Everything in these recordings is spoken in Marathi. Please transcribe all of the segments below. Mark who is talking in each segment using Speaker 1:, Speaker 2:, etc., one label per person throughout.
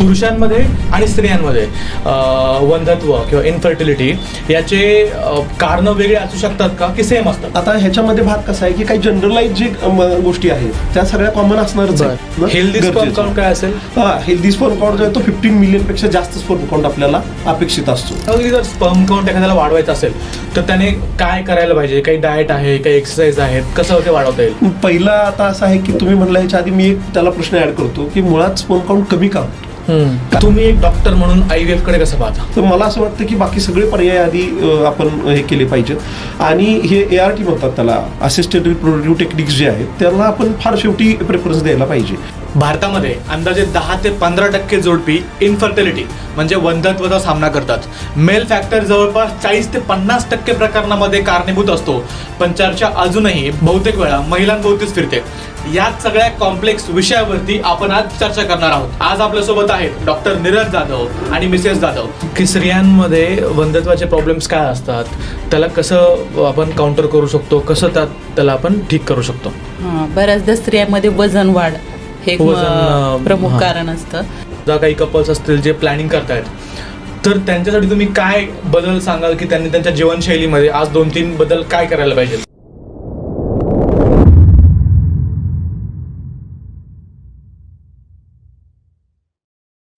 Speaker 1: पुरुषांमध्ये आणि स्त्रियांमध्ये वंध्यत्व किंवा इनफर्टिलिटी याचे कारण वेगळे असू शकतात का की सेम असतात?
Speaker 2: आता ह्याच्यामध्ये भाग कसा आहे की काही जनरलाइज जे गोष्टी आहेत त्या सगळ्या कॉमन असणारच आहेत.
Speaker 1: हेल्दी स्पर्म काउंट काय असेल?
Speaker 2: हेल्दी स्पर्म काउंट जो आहे तो 15 मिलियन पेक्षा जास्त स्पर्म काउंट आपल्याला अपेक्षित असतो.
Speaker 1: जर स्पर्म काउंट एखाद्याला वाढवायचं असेल तर त्याने काय करायला पाहिजे? काही डाएट आहे, काही एक्सरसाइज आहेत, कसं ते वाढवता येईल?
Speaker 2: पहिला आता असं आहे की तुम्ही म्हणला ह्याच्या आधी मी एक त्याला प्रश्न ऍड करतो की मुळात स्पर्म काउंट कमी का होतो.
Speaker 1: तुम्ही एक डॉक्टर म्हणून IVF कडे कसं पाहता?
Speaker 2: तर मला असं वाटतं की बाकी सगळे पर्याय आधी आपण हे केले पाहिजेत आणि हे ART म्हणतात त्याला, असिस्टेड रिप्रोडक्टिव्ह टेक्निक्स जे आहेत त्याला आपण फार शेवटी प्रेफरन्स द्यायला पाहिजे.
Speaker 1: भारतामध्ये अंदाजे 10 ते 15% जोडपी इनफर्टिलिटी म्हणजे वंध्यत्वाचा सामना करतात. मेल फॅक्टर जवळपास 40 ते 50% प्रकरणामध्ये कारणीभूत असतो, पण चर्चा अजूनही बहुतेक वेळा महिलांभोवतीच फिरते. याच सगळ्या कॉम्प्लेक्स विषयावरती आपण आज चर्चा करणार आहोत. आज आपल्यासोबत आहेत डॉक्टर नीरज जाधव आणि मिसेस जाधव. की स्त्रियांमध्ये वंध्यत्वाचे प्रॉब्लेम्स काय असतात, त्याला कसं आपण काउंटर करू शकतो, कसं त्याला आपण ठीक करू शकतो?
Speaker 3: बऱ्याचदा स्त्रियांमध्ये वजन वाढ हे प्रमुख कारण असतं.
Speaker 1: जर काही कपल्स असतील जे प्लॅनिंग करतायत तर त्यांच्यासाठी तुम्ही काय बदल सांगाल की त्यांनी त्यांच्या जीवनशैलीमध्ये आज 2-3 बदल काय करायला पाहिजे?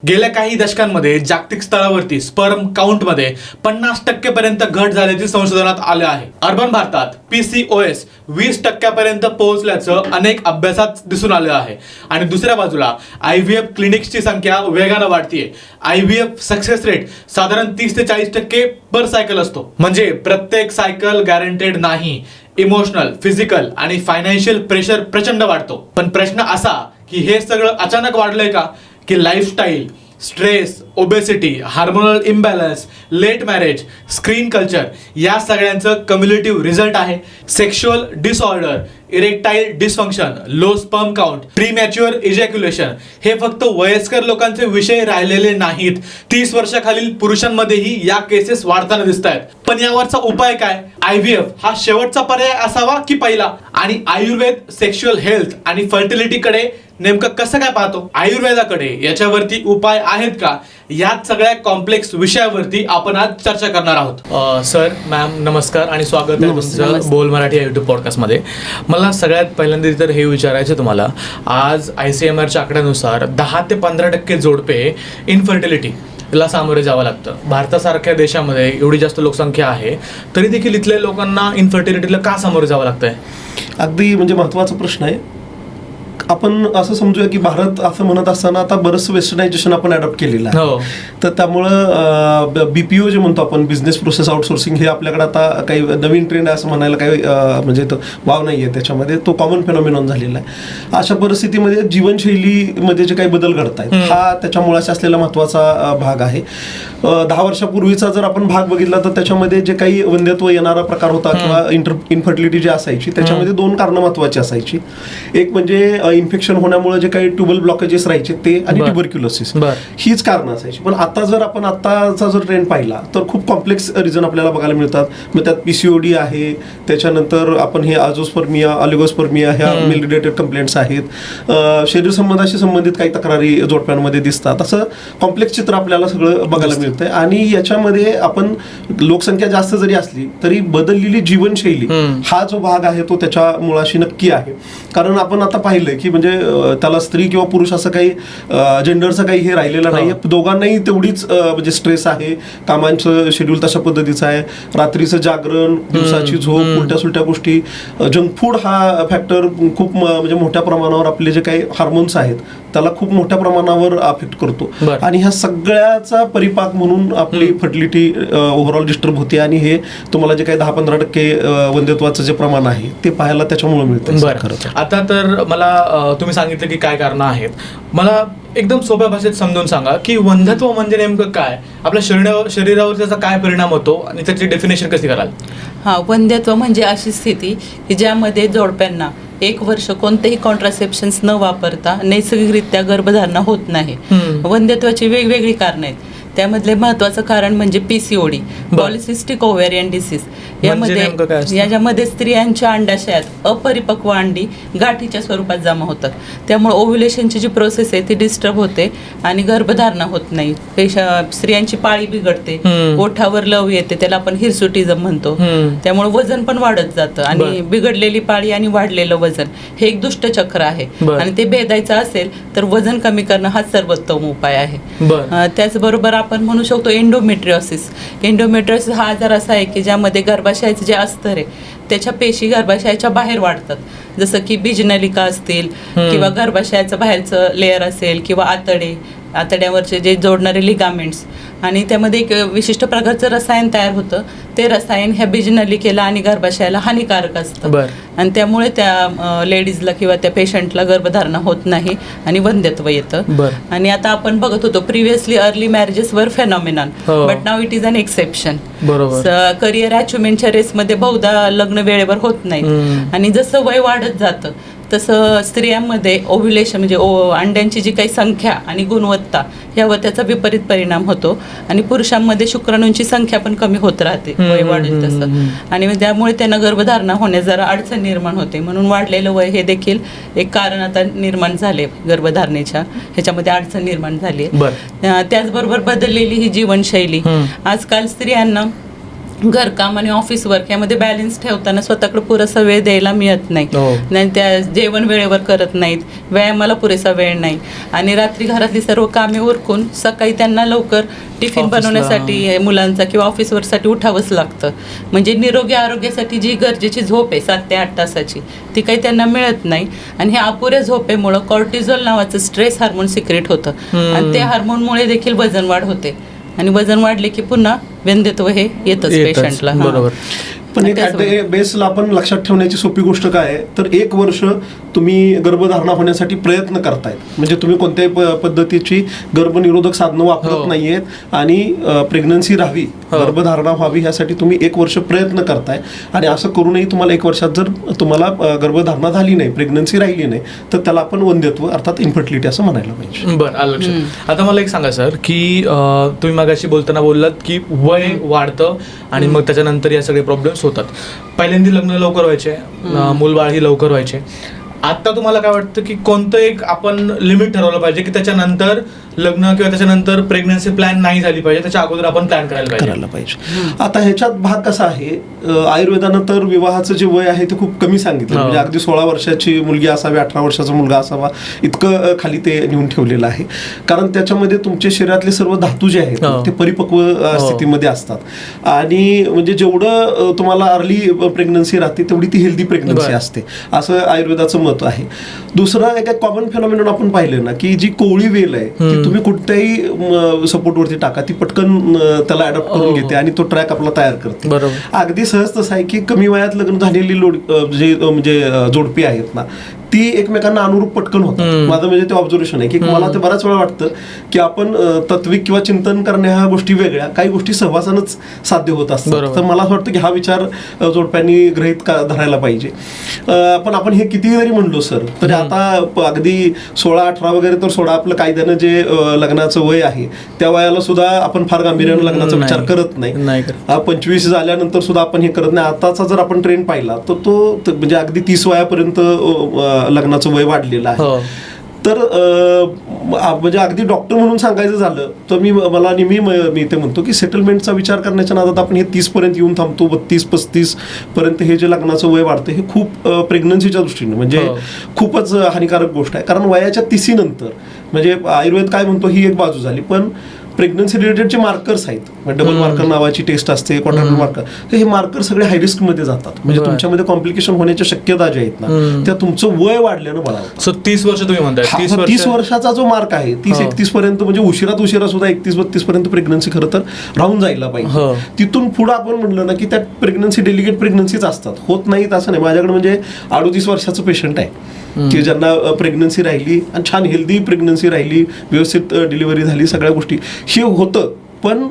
Speaker 1: गेल्या काही दशकांमध्ये जागतिक स्तरावरती स्पर्म काउंटमध्ये 50% पर्यंत घट झाल्याचे संशोधनात आले आहे. अर्बन भारतात PCOS 20% पर्यंत पोहोचल्याचं अनेक अभ्यासात दिसून आलं आहे. आणि दुसऱ्या बाजूला IVF क्लिनिक्सची संख्या वेगानं वाढतीये. IVF सक्सेस रेट साधारण 30 ते 40% पर सायकल असतो. म्हणजे प्रत्येक सायकल गॅरंटेड नाही. इमोशनल, फिजिकल आणि फायनान्शियल प्रेशर प्रचंड वाढतो. पण प्रश्न असा की हे सगळं अचानक वाढलंय का, की lifestyle, stress, obesity, hormonal imbalance, late marriage, screen culture या सगळ्यांचं कम्युलेटिव्ह रिझल्ट आहे. Sexual disorder, erectile dysfunction, low sperm count, premature ejaculation हे फक्त वयस्कर लोकांचे विषय राहिलेले नाहीत. 30 वर्षाखालील पुरुषांमध्येही या केसेस वाढताना दिसत आहेत. पण यावरचा उपाय काय? IVF हा शेवटचा पर्याय असावा की पहिला? आणि आयुर्वेद सेक्शुअल हेल्थ आणि फर्टिलिटीकडे नेमकं कसं काय पाहतो? आयुर्वेदाकडे याच्यावरती उपाय आहेत का? याच सगळ्या कॉम्प्लेक्स विषयावरती आपण आज चर्चा करणार आहोत. सर, मॅम नमस्कार आणि स्वागत आहे तुमचं बोल मराठी या YouTube पॉडकास्टमध्ये. मला सगळ्यात पहिल्यांदा तर हे विचारायचं तुम्हाला, आज ICMRच्या आकड्यानुसार 10 ते 15% जोडपे इनफर्टिलिटीला सामोरे जावं लागतं. भारतासारख्या देशामध्ये एवढी जास्त लोकसंख्या आहे तरी देखील इथल्या लोकांना इनफर्टिलिटीला का सामोरे जावं लागतंय?
Speaker 2: अगदी म्हणजे महत्त्वाचा प्रश्न आहे. आपण असं समजूया की भारत असं म्हणत असताना आता बरंचसं वेस्टर्नायझेशन आपण अडॉप्ट केलेलं आहे. तर त्यामुळं BPO जे म्हणतो आपण, बिझनेस प्रोसेस आउटसोर्सिंग, हे आपल्याकडे आता काही नवीन ट्रेंड आहे असं म्हणायला काही म्हणजे तो वाव नाही आहे त्याच्यामध्ये. तो कॉमन फेनॉमिनॉन झालेला आहे. अशा परिस्थितीमध्ये जीवनशैलीमध्ये जे काही बदल घडत आहेत हा त्याच्या मुळाशी असलेला महत्त्वाचा भाग आहे. 10 वर्षापूर्वीचा जर आपण भाग बघितला तर त्याच्यामध्ये जे काही वंध्यत्व येणारा प्रकार होता किंवा इनफर्टिलिटी जी असायची त्याच्यामध्ये 2 कारणं महत्त्वाची असायची. एक म्हणजे इन्फेक्शन होण्यामुळे जे काही ट्युबल ब्लॉकेजेस राहायचे ते आणि ट्युबरक्युलोसिस, हीच कारणं असायची. पण आता जर आपण आताचा जर ट्रेंड पाहिला तर खूप कॉम्प्लेक्स रिझन आपल्याला बघायला मिळतात. मग त्यात PCOD आहे, त्याच्यानंतर आपण हे आझोस्पर्मिया, ऑलिगोस्पर्मिया ह्या मेल रिलेटेड कंप्लेंट्स आहेत, शरीर संबंधाशी संबंधित काही तक्रारी जोडप्यांमध्ये दिसतात. असं कॉम्प्लेक्स चित्र आपल्याला सगळं बघायला मिळतंय. आणि याच्यामध्ये आपण लोकसंख्या जास्त जरी असली तरी बदललेली जीवनशैली हा जो भाग आहे तो त्याच्या मुळाशी नक्की आहे. कारण आपण आता पाहिलंय की म्हणजे त्याला स्त्री किंवा पुरुष असं काही जेंडरचं काही हे राहिलेलं नाही. दोघांनाही तेवढीच म्हणजे स्ट्रेस आहे, कामांचं शेड्यूल तशा पद्धतीचं आहे, रात्रीचं जागरण, दिवसाची झोप, उलट्या सुलट्या गोष्टी, जंक फूड हा फॅक्टर खूप म्हणजे मोठ्या प्रमाणावर आपले जे काही हार्मोन्स आहेत त्याला खूप मोठ्या प्रमाणावर अफेक्ट करतो. आणि ह्या सगळ्याचा परिपाक म्हणून आपली फर्टिलिटी ओव्हरऑल डिस्टर्ब होते. आणि हे तुम्हाला जे काही 10-15% वंध्यत्वाचं जे प्रमाण आहे ते पाहायला त्याच्यामुळे मिळतं.
Speaker 1: आता तर मला तुम्ही सांगितलं की काय कारणं आहेत. मला एकदम सोप्या भाषेत समजून सांगा की वंध्यत्व म्हणजे नेमकं काय, आपल्या शरीरावर त्याचा काय परिणाम होतो आणि त्याची डेफिनेशन कशी कराल?
Speaker 3: वंध्यत्व म्हणजे अशी स्थिती की ज्यामध्ये जोडप्यांना 1 वर्ष कोणतेही कॉन्ट्रासेप्शन्स न वापरता नैसर्गिकरित्या गर्भधारणा होत नाही. वंध्यत्वाची वेगवेगळी कारणं आहेत. त्यामधले महत्त्वाचं कारण म्हणजे PCOD, पॉलिसिस्टिक ओव्हेरियन डिसीज.
Speaker 1: नेमकं काय असतं?
Speaker 3: याच्यामध्ये स्त्रियांच्या अंडाशयात अपरिपक्व अंडी गाठीच्या स्वरूपात जमा होतात. त्यामुळे ओव्ह्युलेशनची जी प्रोसेस आहे ती डिस्टर्ब होते आणि गर्भधारणा होत नाही. स्त्रियांची पाळी बिघडते, ओठावर लव येते, त्याला आपण हिरसुटिझम म्हणतो. त्यामुळे वजन पण वाढत जातं आणि बिघडलेली पाळी आणि वाढलेलं वजन हे एक दुष्टचक्र आहे. आणि ते भेदायचं असेल तर वजन कमी करणं हा सर्वोत्तम उपाय आहे. त्याचबरोबर आपण म्हणू शकतो एंडोमेट्रियोसिस. एंडोमेट्रियोसिस हा आजार असा आहे की ज्यामध्ये गर्भाशयाचं जे अस्तर आहे त्याच्या पेशी गर्भाशयाच्या बाहेर वाढतात. जसं की बीजनलिका असतील किंवा गर्भाशयाचं बाहेरचं लेअर असेल किंवा आतड्यावरचे जे जोडणारे लिगामेंट्स, आणि त्यामध्ये एक विशिष्ट प्रकारचं रसायन तयार होतं. ते रसायन ह्या बीजनलिकेला आणि गर्भाशयाला हानिकारक असतं आणि त्यामुळे त्या लेडीजला किंवा त्या पेशंटला गर्भधारणा होत नाही आणि वंध्यत्व येतं. आणि आता आपण बघत होतो previously early marriages were phenomenon, but now it is an exception. Career अचिव्हमेंटच्या रेसमध्ये बहुधा लग्न वेळेवर होत नाही आणि जसं वय वाढत जातं तसं स्त्रियांमध्ये ओव्ह्युलेशन म्हणजे अंड्यांची जी काही संख्या आणि गुणवत्ता यावर त्याचा विपरीत परिणाम होतो आणि पुरुषांमध्ये शुक्राणूंची संख्या पण कमी होत राहते वय वाढेल तसं. आणि त्यामुळे त्यांना गर्भधारणा होण्यास जरा अडचण निर्माण होते. म्हणून वाढलेलं वय हे देखील एक कारण आता निर्माण झाले गर्भधारणेच्या ह्याच्यामध्ये अडचण निर्माण झाली. त्याचबरोबर बदललेली ही जीवनशैली, आजकाल स्त्रियांना घरकाम आणि ऑफिस वर्क यामध्ये बॅलन्स ठेवताना स्वतःकडे पुरेसा वेळ द्यायला मिळत नाही. त्या जेवण वेळेवर करत नाहीत, व्यायामाला पुरेसा वेळ नाही आणि रात्री घरातली सर्व कामे उरकून सकाळी त्यांना लवकर टिफिन बनवण्यासाठी मुलांचा किंवा ऑफिस वर्कसाठी उठावंच लागतं. म्हणजे निरोगी आरोग्यासाठी जी गरजेची झोप आहे 7 ते 8 तासाची ती काही त्यांना मिळत नाही आणि ह्या अपुऱ्या झोपेमुळं कॉर्टिझॉल नावाचं स्ट्रेस हार्मोन सिक्रेट होतं आणि त्या हार्मोनमुळे देखील वजन वाढ होते आणि वजन वाढले की पुन्हा वंध्यत्व हे येतच पेशंटला.
Speaker 2: बरोबर. पण एक बेसला आपण लक्षात ठेवण्याची सोपी गोष्ट काय आहे तर 1 वर्ष तुम्ही गर्भधारणा होण्यासाठी प्रयत्न करतायत, म्हणजे तुम्ही कोणत्याही पद्धतीची गर्भनिरोधक साधनं वापरत नाहीयेत आणि प्रेग्नन्सी राहावी, गर्भधारणा व्हावी ह्यासाठी तुम्ही 1 वर्ष प्रयत्न करताय. आणि असं करूनही तुम्हाला 1 वर्षात जर तुम्हाला गर्भधारणा झाली नाही, प्रेग्नन्सी राहिली नाही, तर त्याला आपण वंध्यत्व अर्थात इन्फर्टिलिटी असं म्हणायला पाहिजे.
Speaker 1: बरं, आलं लक्षात. आता मला एक सांगा सर की तुम्ही मगाशी बोलताना बोललात की वय वाढतं आणि मग त्याच्यानंतर या सगळे प्रॉब्लेम्स होतात. पहिल्यांदा लग्न लवकर व्हायचे, मूलबाळ ही लवकर व्हायचे. आता तुम्हाला काय वाटतं की कोणतं एक आपण लिमिट ठरवलं पाहिजे की त्याच्यानंतर लग्न किंवा त्याच्यानंतर प्रेग्नन्सी प्लॅन नाही झाली पाहिजे, त्याच्या अगोदर आपण प्लॅन करायला पाहिजे?
Speaker 2: आता ह्याच्यात भाग कसा आहे, आयुर्वेदानं तर विवाहाचं जे वय आहे ते खूप कमी सांगितलं. म्हणजे अगदी 16 वर्षाची मुलगी असावी, 18 वर्षाचा मुलगा असावा, इतकं खाली ते नेऊन ठेवलेलं आहे. कारण त्याच्यामध्ये तुमच्या शरीरातले सर्व धातू जे आहेत ते परिपक्व स्थितीमध्ये असतात आणि म्हणजे जेवढं तुम्हाला अर्ली प्रेग्नन्सी राहते तेवढी ती हेल्दी प्रेग्नन्सी असते, असं आयुर्वेदाचं मत आहे. दुसरं एक कॉमन फेनॉमिनॉन आपण पाहिलं ना की जी कोवळी वेल आहे तुम्ही कुठल्याही सपोर्टवरती टाका, ती पटकन त्याला अडॉप्ट करून घेते आणि तो ट्रॅक आपला तयार करते. अगदी सहज तसं आहे की कमी वयात लग्न झालेली म्हणजे जोडपी आहेत ना ती एकमेकांना अनुरूप पटकन होतात. माझं म्हणजे ते ऑब्झर्वेशन आहे की मला ते बऱ्याच वेळा वाटतं की आपण तत्विक किंवा चिंतन करण्या ह्या गोष्टी वेगळ्या, काही गोष्टी सहवासानंच साध्य होत असतात. तर मला असं वाटतं की हा विचार जोडप्यांनी गृहीत धरायला पाहिजे. पण आपण हे कितीही जरी म्हणलो सर तरी आता अगदी 16-18 वगैरे तर सोडा, आपलं कायद्यानं जे लग्नाचं वय आहे त्या वयाला सुद्धा आपण फार गांभीर्यानं लग्नाचा विचार करत नाही. 25 झाल्यानंतर सुद्धा आपण हे करत नाही. आताचा जर आपण ट्रेंड पाहिला तर तो म्हणजे अगदी 30 वयापर्यंत लग्नाचं वय वाढलेलं आहे. तर म्हणजे अगदी डॉक्टर म्हणून सांगायचं झालं तर मी ते म्हणतो की सेटलमेंटचा विचार करण्याच्या नादात आपण हे 30 पर्यंत येऊन थांबतो. 32-35 पर्यंत हे जे लग्नाचं वय वाढतं हे खूप प्रेग्नन्सीच्या दृष्टीने म्हणजे खूपच हानिकारक गोष्ट आहे. कारण वयाच्या 30 नंतर म्हणजे आयुर्वेद काय म्हणतो ही एक बाजू झाली, पण प्रेग्नन्सी रिलेटेडचे मार्कर्स आहेत, डबल मार्कर नावाची टेस्ट असते, क्वाड्रपल मार्कर, हे मार्कर सगळे हाय रिस्क मध्ये जातात. म्हणजे तुमच्यामध्ये कॉम्प्लिकेशन होण्याच्या शक्यता ज्या आहेत ना त्या तुमचं वय वाढल्यानं बळावतं.
Speaker 1: 30 वर्ष तुम्ही म्हणताय,
Speaker 2: 30 वर्षाचा जो मार्क आहे 30-31 पर्यंत म्हणजे उशिरा सुद्धा 31-32 पर्यंत प्रेग्नन्सी खरं तर राहून जायला पाहिजे. तिथून पुढे आपण म्हणलं ना की त्या प्रेग्नन्सी डेलिगेट प्रेग्नन्सीच असतात, होत नाहीत असं नाही. माझ्याकडे म्हणजे 38 वर्षाचं पेशंट आहे की ज्यांना प्रेग्नन्सी राहिली आणि छान हेल्दी प्रेग्नन्सी राहिली, व्यवस्थित डिलिव्हरी झाली, सगळ्या गोष्टी हे होतं. पण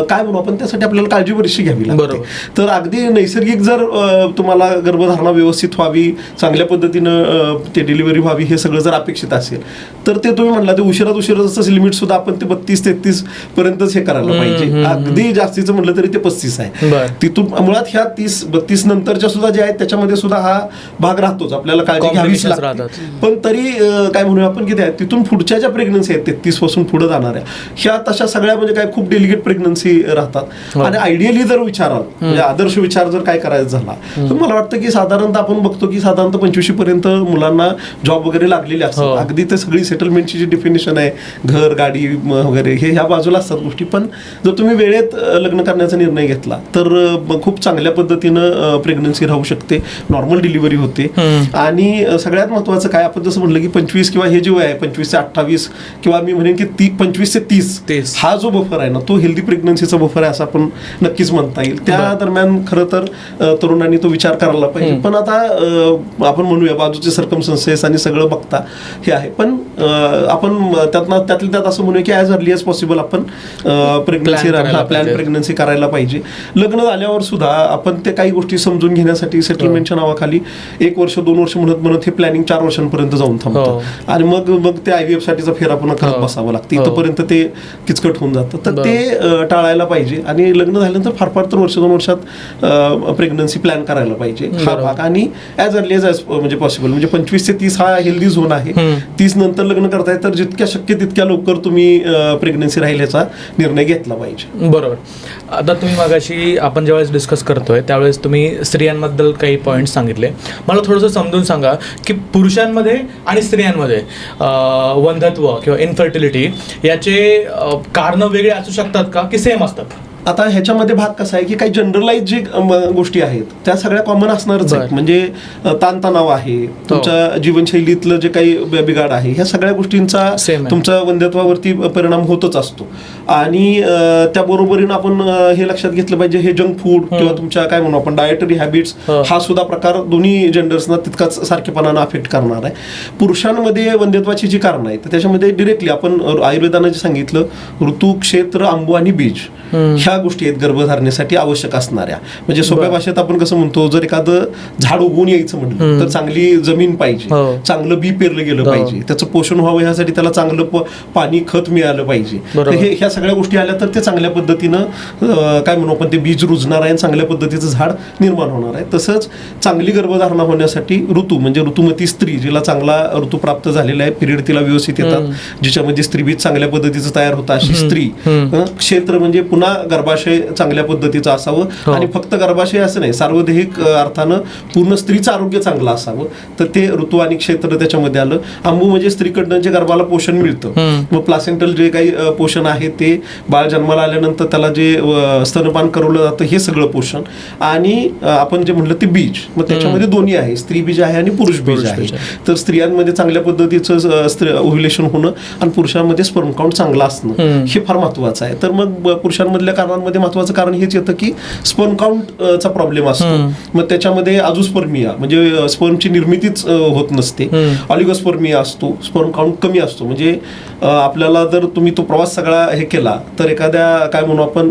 Speaker 2: काय म्हणू आपण, त्यासाठी आपल्याला काळजी बरीचशी घ्यावी लागते. तर अगदी नैसर्गिक जर तुम्हाला गर्भधारणा व्यवस्थित व्हावी, चांगल्या पद्धतीनं ते डिलिव्हरी व्हावी, हे सगळं जर अपेक्षित असेल तर ते तुम्ही म्हणला ते उशिरात उशिराचं लिमिट सुद्धा आपण ते 32-33 पर्यंतच हे करायला पाहिजे. अगदी जास्तीचं म्हटलं तरी ते 35 आहे. तिथून मुळात ह्या 30-32 नंतरच्या सुद्धा जे आहेत त्याच्यामध्ये सुद्धा हा भाग राहतोच, आपल्याला काळजी घ्यावीच लागते. पण तरी काय म्हणूया आपण किती आहे, तिथून पुढच्या ज्या प्रेग्नन्सी आहेत 33 पासून पुढे जाणाऱ्या, ह्या तशा सगळ्या म्हणजे काय खूप डेलिकेट प्रेग्नन्सी राहतात. आणि आयडियली जर विचाराल म्हणजे आदर्श विचार जर काय करायचा झाला तर मला वाटतं की साधारणतः आपण बघतो की साधारणतः 25 पर्यंत मुलांना जॉब वगैरे लागलेले असतात. अगदी ते सगळी सेटलमेंटची जी डेफिनेशन आहे, घर गाडी वगैरे हे ह्या बाजूला असतात गोष्टी. पण जर तुम्ही वेळेत लग्न करण्याचा निर्णय घेतला तर खूप चांगल्या पद्धतीनं प्रेग्नन्सी राहू शकते, नॉर्मल डिलिव्हरी होते. आणि सगळ्यात महत्वाचं काय, आपण जसं म्हटलं की 25 किंवा हे जे वय आहे 25 ते 28 किंवा मी म्हणेन की 25 ते 30 हा जो बफर आहे ना, तो हेल्दी प्रेग्नन्सीचा बफर आहे असं आपण नक्कीच म्हणता येईल. त्या दरम्यान खरं तर तरुणांनी तो विचार करायला पाहिजे. पण आता आपण म्हणूया बाजूचे सर्कमस्टन्सेस आणि सगळं बघता हे आहे, पण आपण त्यातल्या त्यात असं म्हणूया की ॲज अर्ली एज पॉसिबल आपण प्रेग्नन्सी करायला पाहिजे. लग्न झाल्यावर सुद्धा आपण ते काही गोष्टी समजून घेण्यासाठी सेटलमेंटच्या नावाखाली 1 वर्ष 2 वर्ष म्हणत हे प्लॅनिंग 4 वर्षांपर्यंत जाऊन थांबतं. आणि मग ते IVF साठीचा फेरा पुन्हा करत बसावं लागतं, इथपर्यंत ते किचकट होऊन जातं. तर ते टाळायला पाहिजे. आणि लग्न झाल्यानंतर फार तर 1-2 वर्षात प्रेग्नन्सी प्लॅन करायला पाहिजे हा भाग. आणि ॲज अर्ली एज म्हणजे पॉसिबल, म्हणजे 25 ते 30 हा हेल्दी झोन आहे. 30 नंतर लग्न करताय तर जितक्या शक्य तितक्या लवकर तुम्ही प्रेग्नन्सी राहिल्याचा निर्णय घेतला पाहिजे.
Speaker 1: बरोबर. आता तुम्ही मागाशी आपण ज्यावेळेस डिस्कस करतोय त्यावेळेस तुम्ही स्त्रियांबद्दल काही पॉईंट सांगितले. मला थोडंसं समजून सांगा की पुरुषांमध्ये आणि स्त्रियांमध्ये वंध्यत्व किंवा इनफर्टिलिटी याचे कारणं वेगळे असू शकतात का की सेम असतात?
Speaker 2: आता ह्याच्यामध्ये भाग कसा आहे की काही जनरलाइज जे गोष्टी आहेत त्या सगळ्या कॉमन असणारच आहेत. म्हणजे ताणतणाव आहे, तुमच्या जीवनशैलीतलं जे काही बिघाड आहे, ह्या सगळ्या गोष्टींचा तुमच्या वंध्यत्वावरती परिणाम होतच असतो. आणि त्याबरोबरीनं आपण हे लक्षात घेतलं पाहिजे, हे जंक फूड किंवा तुमच्या काय म्हणू आपण डायटरी हॅबिट्स हा सुद्धा प्रकार दोन्ही जेंडर्सना तितकाच सारखेपणानं अफेक्ट करणार आहे. पुरुषांमध्ये वंध्यत्वाची जी कारणं आहेत त्याच्यामध्ये डिरेक्टली आपण आयुर्वेदानं जे सांगितलं, ऋतू, क्षेत्र, अंबू आणि बीज ह्या गोष्टी आहेत गर्भधारणेसाठी आवश्यक असणाऱ्या. म्हणजे सोप्या भाषेत आपण कसं म्हणतो, जर एखादं झाड उगवून यायचं म्हटलं तर चांगली जमीन पाहिजे, चांगलं बी पेरलं गेलं पाहिजे, त्याचं पोषण व्हावं ह्यासाठी त्याला चांगलं पाणी खत मिळालं पाहिजे. ह्या सगळ्या गोष्टी आल्या तर ते चांगल्या पद्धतीनं काय म्हणू आपण ते बीज रुजणार आहे आणि चांगल्या पद्धतीचं झाड निर्माण होणार आहे. तसंच चांगली गर्भधारणा होण्यासाठी ऋतू म्हणजे ऋतुमती स्त्री, जिला चांगला ऋतू प्राप्त झालेला आहे, पिरियड तिला व्यवस्थित येतात, जिच्यामध्ये स्त्रीबीज चांगल्या पद्धतीचं तयार होतं अशी स्त्री. क्षेत्र म्हणजे पुन्हा गर्भाशय चांगल्या पद्धतीचं असावं. आणि फक्त गर्भाशय असं नाही, सार्वदेहिक अर्थानं पूर्ण स्त्रीचं आरोग्य चांगलं असावं. तर ते ऋतू आणि क्षेत्र त्याच्यामध्ये आलं. अंबू म्हणजे स्त्रीकडनं जे गर्भाला पोषण मिळतं, मग प्लासेंटल जे काही पोषण आहे ते बाळ जन्माला आल्यानंतर त्याला जे स्तनपान करवलं जातं हे सगळं पोषण. आणि आपण जे म्हणलं ते बीज, मग त्याच्यामध्ये दोन्ही आहे, स्त्री बीज आहे आणि पुरुष बीज आहे. तर स्त्रियांमध्ये चांगल्या पद्धतीचं ओव्ह्युलेशन होणं आणि पुरुषांमध्ये स्पर्म काउंट चांगला असणं हे फार महत्वाचं आहे. तर मग पुरुषांमधल्या कारणांमध्ये महत्वाचं कारण हेच येतं की स्पर्म काउंटचा प्रॉब्लेम असतो. मग त्याच्यामध्ये अजूस्पर्मिया म्हणजे स्पर्मची निर्मितीच होत नसते, ऑलिगोस्पर्मिया असतो, स्पर्म काउंट कमी असतो. म्हणजे आपल्याला जर तुम्ही तो प्रवास सगळा हे केला तर एखाद्या काय म्हणू आपण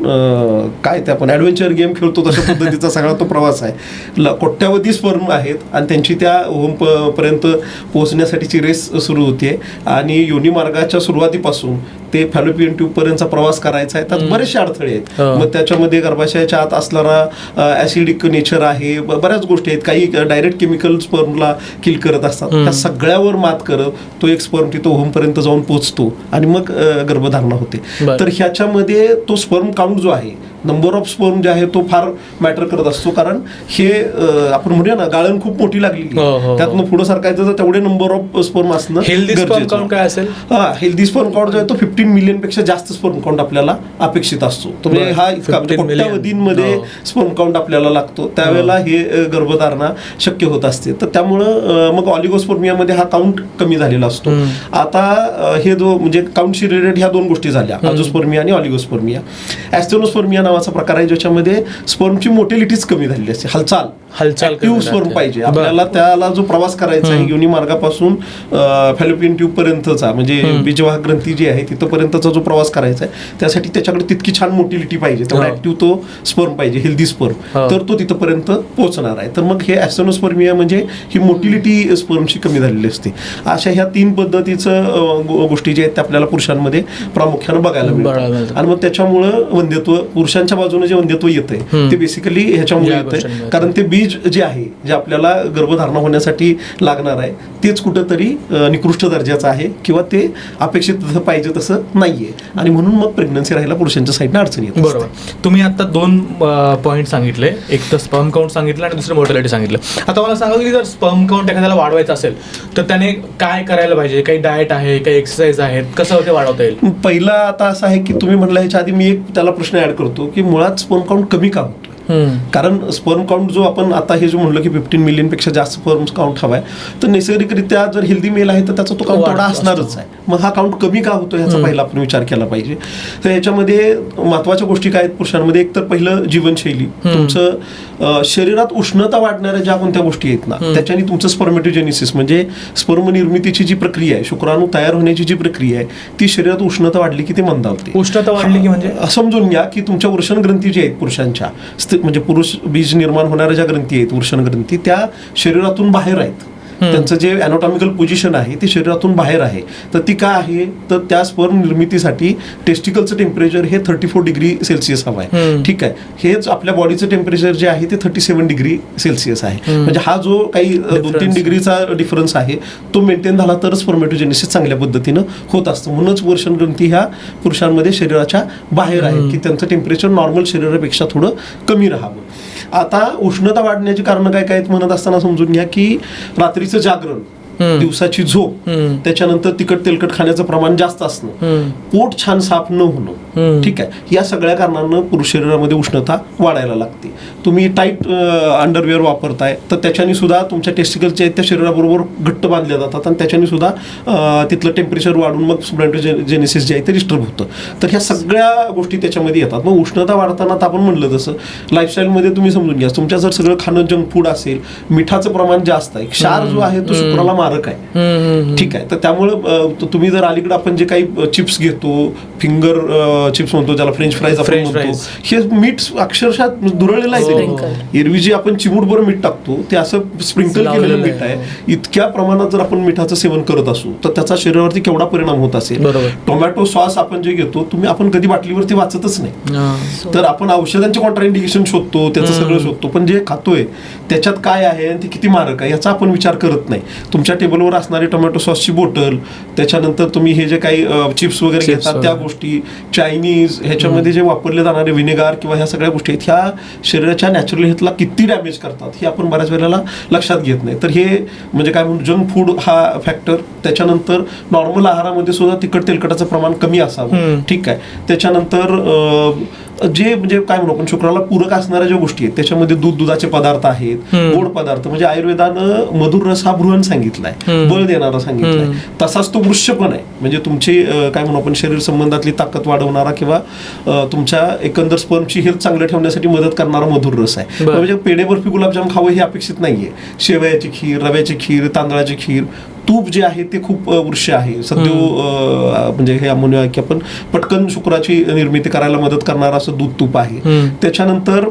Speaker 2: काय ते आपण ॲडव्हेंचर गेम खेळतो तशा पद्धतीचा सगळा तो प्रवास आहे. कोट्यावधी स्पर्म आहेत आणि त्यांची त्या होम पर्यंत पोहोचण्यासाठीची रेस सुरू होते. आणि योनी मार्गाच्या सुरुवातीपासून ते फॅलोपियन ट्यूब पर्यंतचा प्रवास करायचा आहे. त्यात बरेचसे अडथळे आहेत. मग त्याच्यामध्ये गर्भाशयाच्या आत असणारा ऍसिडिक नेचर आहे, बऱ्याच गोष्टी आहेत. काही डायरेक्ट केमिकल स्पर्मला किल करत असतात. त्या सगळ्यावर मात करत तो एक स्पर्म तिथं होम पर्यंत जाऊन पोहोचतो आणि मग गर्भधारणा होते. तर ह्याच्यामध्ये तो स्पर्म काउंट जो आहे, नंबर ऑफ स्पर्म जे आहे तो फार मॅटर करत असतो. कारण हे आपण म्हणूया ना, गाळण खूप मोठी लागली, त्यातनं पुढे सरकायचं तर तेवढे नंबर ऑफ स्पर्म असणं गरजेचं.
Speaker 1: काय असेल
Speaker 2: हेल्दी स्पर्म काउंट जो आहे तो 15 मिलियन पेक्षा जास्त स्पर्म काउंट आपल्याला अपेक्षित असतो. म्हणजे हा इतका म्हणजे कोट्यावधींमध्ये स्पर्म काउंट आपल्याला लागतो, त्यावेळेला हे गर्भधारणा शक्य होत असते. तर त्यामुळं मग ऑलिगोस्पर्मियामध्ये हा काउंट कमी झालेला असतो. आता हे जो म्हणजे काउंट ह्या दोन गोष्टी झाल्या, अझोस्पर्मिया आणि ऑलिगोस्पर्मिया. ॲस्टेनोस्पर्मिया नावाचा प्रकार आहे ज्याच्यामध्ये स्पर्मची मोटिलिटीच कमी झालेली असते, हालचाल ऍक्टिव्ह स्पर्म पाहिजे आपल्याला. त्याला जो प्रवास करायचा आहे योनी मार्गापासून फॅलोपियन ट्यूब पर्यंतचा म्हणजे बीजवाहक ग्रंथी जी आहे तिथपर्यंतचा जो प्रवास करायचा आहे त्यासाठी त्याच्याकडे तितकी छान मोटिलिटी पाहिजे, तेवढा ऍक्टिव्ह तो स्पर्म पाहिजे, हेल्दी स्पर्म, तर तो तिथपर्यंत पोहोचणार आहे. तर मग हे ॲस्टेनोस्पर्मिया म्हणजे ही मोटिलिटी स्पर्मची कमी झालेली असते. अशा ह्या 3 पद्धतीचं गोष्टी ज्या आहेत त्या आपल्याला पुरुषांमध्ये प्रामुख्यानं बघायला मिळतात. आणि मग त्याच्यामुळं वंध्यत्व पुरुषांच्या बाजूने जे वंध्यत्व येतंय ते बेसिकली ह्याच्यामुळे येतंय कारण ते बीज जे आहे जे आपल्याला गर्भधारणा होण्यासाठी लागणार आहे तेच कुठंतरी निकृष्ट दर्जाचं आहे किंवा ते अपेक्षित तसं पाहिजे तसं नाहीये आणि म्हणून मग प्रेग्नन्सी राहायला पुरुषांच्या साईडनं अडचण येते.
Speaker 1: बरोबर. तुम्ही आता 2 पॉईंट सांगितले, एक तर स्पर्म काउंट सांगितलं आणि दुसरं मोर्टॅलिटी सांगितलं. आता मला सांगा की जर स्पर्म काउंट एखाद्याला वाढवायचं असेल तर त्याने काय करायला पाहिजे, काही डाएट आहे, काही एक्सरसाइज आहेत, कसं ते वाढवता येईल?
Speaker 2: पहिला आता असं आहे की तुम्ही म्हटलं ह्याच्या आधी मी एक त्याला प्रश्न ऍड करतो की मुळात स्पर्म काउंट कमी का होतो. कारण स्पर्म काउंट जो आपण आता हे जो म्हणलं की 15 मिलियनपेक्षा जास्त स्पर्म काउंट हवाय तर नैसर्गिकरित्या जर हेल्दी मेल आहे तर त्याचा तो काउंट तेवढा असणारच आहे. मग हा काउंट कमी का होतो ह्याचा पहिला आपण विचार केला पाहिजे. तर याच्यामध्ये महत्वाच्या गोष्टी काय आहेत पुरुषांमध्ये, एक तर पहिलं जीवनशैली, तुमचं शरीरात उष्णता वाढणाऱ्या ज्या कोणत्या गोष्टी आहेत ना त्याच्याने तुमचं स्पर्मेटोजेनेसिस म्हणजे स्पर्म निर्मितीची जी प्रक्रिया आहे, शुक्राणू तयार होण्याची जी प्रक्रिया आहे ती शरीरात उष्णता वाढली की ते मंदावते.
Speaker 1: उष्णता वाढली की म्हणजे
Speaker 2: समजून घ्या की तुमच्या वृषण ग्रंथी जी आहेत पुरुषांच्या म्हणजे पुरुष बीज निर्माण होणाऱ्या ज्या ग्रंथी आहेत वृषण ग्रंथी त्या शरीरातून बाहेर आहेत. त्यांचं जे अॅनाटॉमिकल पोझिशन आहे ते शरीरातून बाहेर आहे. तर ती काय आहे तर त्या स्पर्म निर्मितीसाठी टेस्टिकलचं टेम्परेचर हे 34 डिग्री सेल्सिअस हवं आहे. ठीक आहे, हेच आपल्या बॉडीचं टेम्परेचर जे आहे ते 37 डिग्री सेल्सिअस आहे. म्हणजे हा जो काही 2-3 डिग्रीचा डिफरन्स आहे तो मेंटेन झाला तर स्पर्मेटोजेनेसिस चांगल्या पद्धतीनं होत असतं. म्हणूनच वर्षण ग्रंथी ह्या पुरुषांमध्ये शरीराच्या बाहेर आहेत की त्यांचं टेम्परेचर नॉर्मल शरीरापेक्षा थोडं कमी राहावं. आता उष्णता वाढण्याची कारणं काय काय म्हणत असताना समजून घ्या की रात्रीचं जागरण, दिवसाची झोप, त्याच्यानंतर तिखट तेलकट खाण्याचं प्रमाण जास्त असणं, पोट छान साफ न होणं, ठीक आहे, या सगळ्या कारणांना पुरुष शरीरामध्ये उष्णता वाढायला लागते. तुम्ही टाईट अंडरवेअर वापरताय तर त्याच्याने सुद्धा तुमच्या टेस्टिकलच्या त्या शरीराबरोबर घट्ट बांधल्या जातात आणि त्याच्याने सुद्धा तिथलं टेम्परेचर वाढून मग स्पर्मेटोजेनेसिस जे आहे ते डिस्टर्ब होतं. तर ह्या सगळ्या गोष्टी त्याच्यामध्ये येतात. मग उष्णता वाढताना तर आपण म्हणलं तसं लाईफस्टाईलमध्ये तुम्ही समजून घ्या तुमच्या जर सगळं खाणं जंक फूड असेल, मिठाचं प्रमाण जास्त आहे, क्षार जो आहे तो शुक्राला मारक आहे. ठीक आहे, तर त्यामुळं तुम्ही जर अलीकडे आपण जे काही चिप्स घेतो, फिंगर चिप्स म्हणतो ज्याला फ्रेंच फ्राईज आपण म्हणतो, हे मीठ अक्षरशः दुरळलेलं आहे. एरवी जे आपण चिमूटभर मीठ टाकतो ते असं स्प्रिंकल केलेलं मीठ आहे. इतक्या प्रमाणात जर आपण मिठाचं सेवन करत असू तर त्याचा शरीरावरती केवढा परिणाम होत असेल. टोमॅटो सॉस आपण जे घेतो आपण कधी बाटलीवरती वाचतच नाही. तर आपण औषधांचे कॉन्ट्राइंडिकेशन शोधतो, त्याचं सगळं शोधतो, पण जे खातोय त्याच्यात काय आहे आणि ते किती मारक आहे याचा आपण विचार करत नाही. तुमच्या टेबलवर असणारी टोमॅटो सॉसची बोटल, त्याच्यानंतर तुम्ही हे जे काही चिप्स वगैरे घेतात त्या गोष्टी, चायनीज, ह्याच्यामध्ये जे वापरले जाणारे व्हिनेगार किंवा ह्या सगळ्या गोष्टी आहेत ह्या शरीराच्या नॅचरल हेल्थला किती डॅमेज करतात हे आपण बऱ्याच वेळेला लक्षात घेत नाही. तर हे म्हणजे काय म्हणतो जंक फूड हा फॅक्टर, त्याच्यानंतर नॉर्मल आहारामध्ये सुद्धा तिखट तेलकटाचं प्रमाण कमी असावं. ठीक आहे, त्याच्यानंतर जे म्हणजे काय म्हणू आपण शुक्राला पूरक असणाऱ्या ज्या गोष्टी आहेत त्याच्यामध्ये दुधाचे पदार्थ आहेत, गोड पदार्थ, म्हणजे आयुर्वेदानं मधुर रस हा बृहण सांगितलाय, बळ देणारा सांगितलाय. तसाच तो वृक्ष पण आहे, म्हणजे तुमची काय म्हणू आपण शरीर संबंधातली ताकद वाढवणारा किंवा तुमच्या एकंदर स्पर्मची हेल्थ चांगलं ठेवण्यासाठी मदत करणारा मधुर रस आहे. म्हणजे पेढे बर्फी गुलाबजाम खावं हे अपेक्षित नाहीये. शेवयाची खीर, रव्याची खीर, तांदळाची खीर, तूप जे आहे ते खूप वृक्ष आहे सध्या, म्हणजे हे म्हणूया की आपण पटकन शुक्राची निर्मिती करायला मदत करणारं असं दूध तूप आहे. त्याच्यानंतर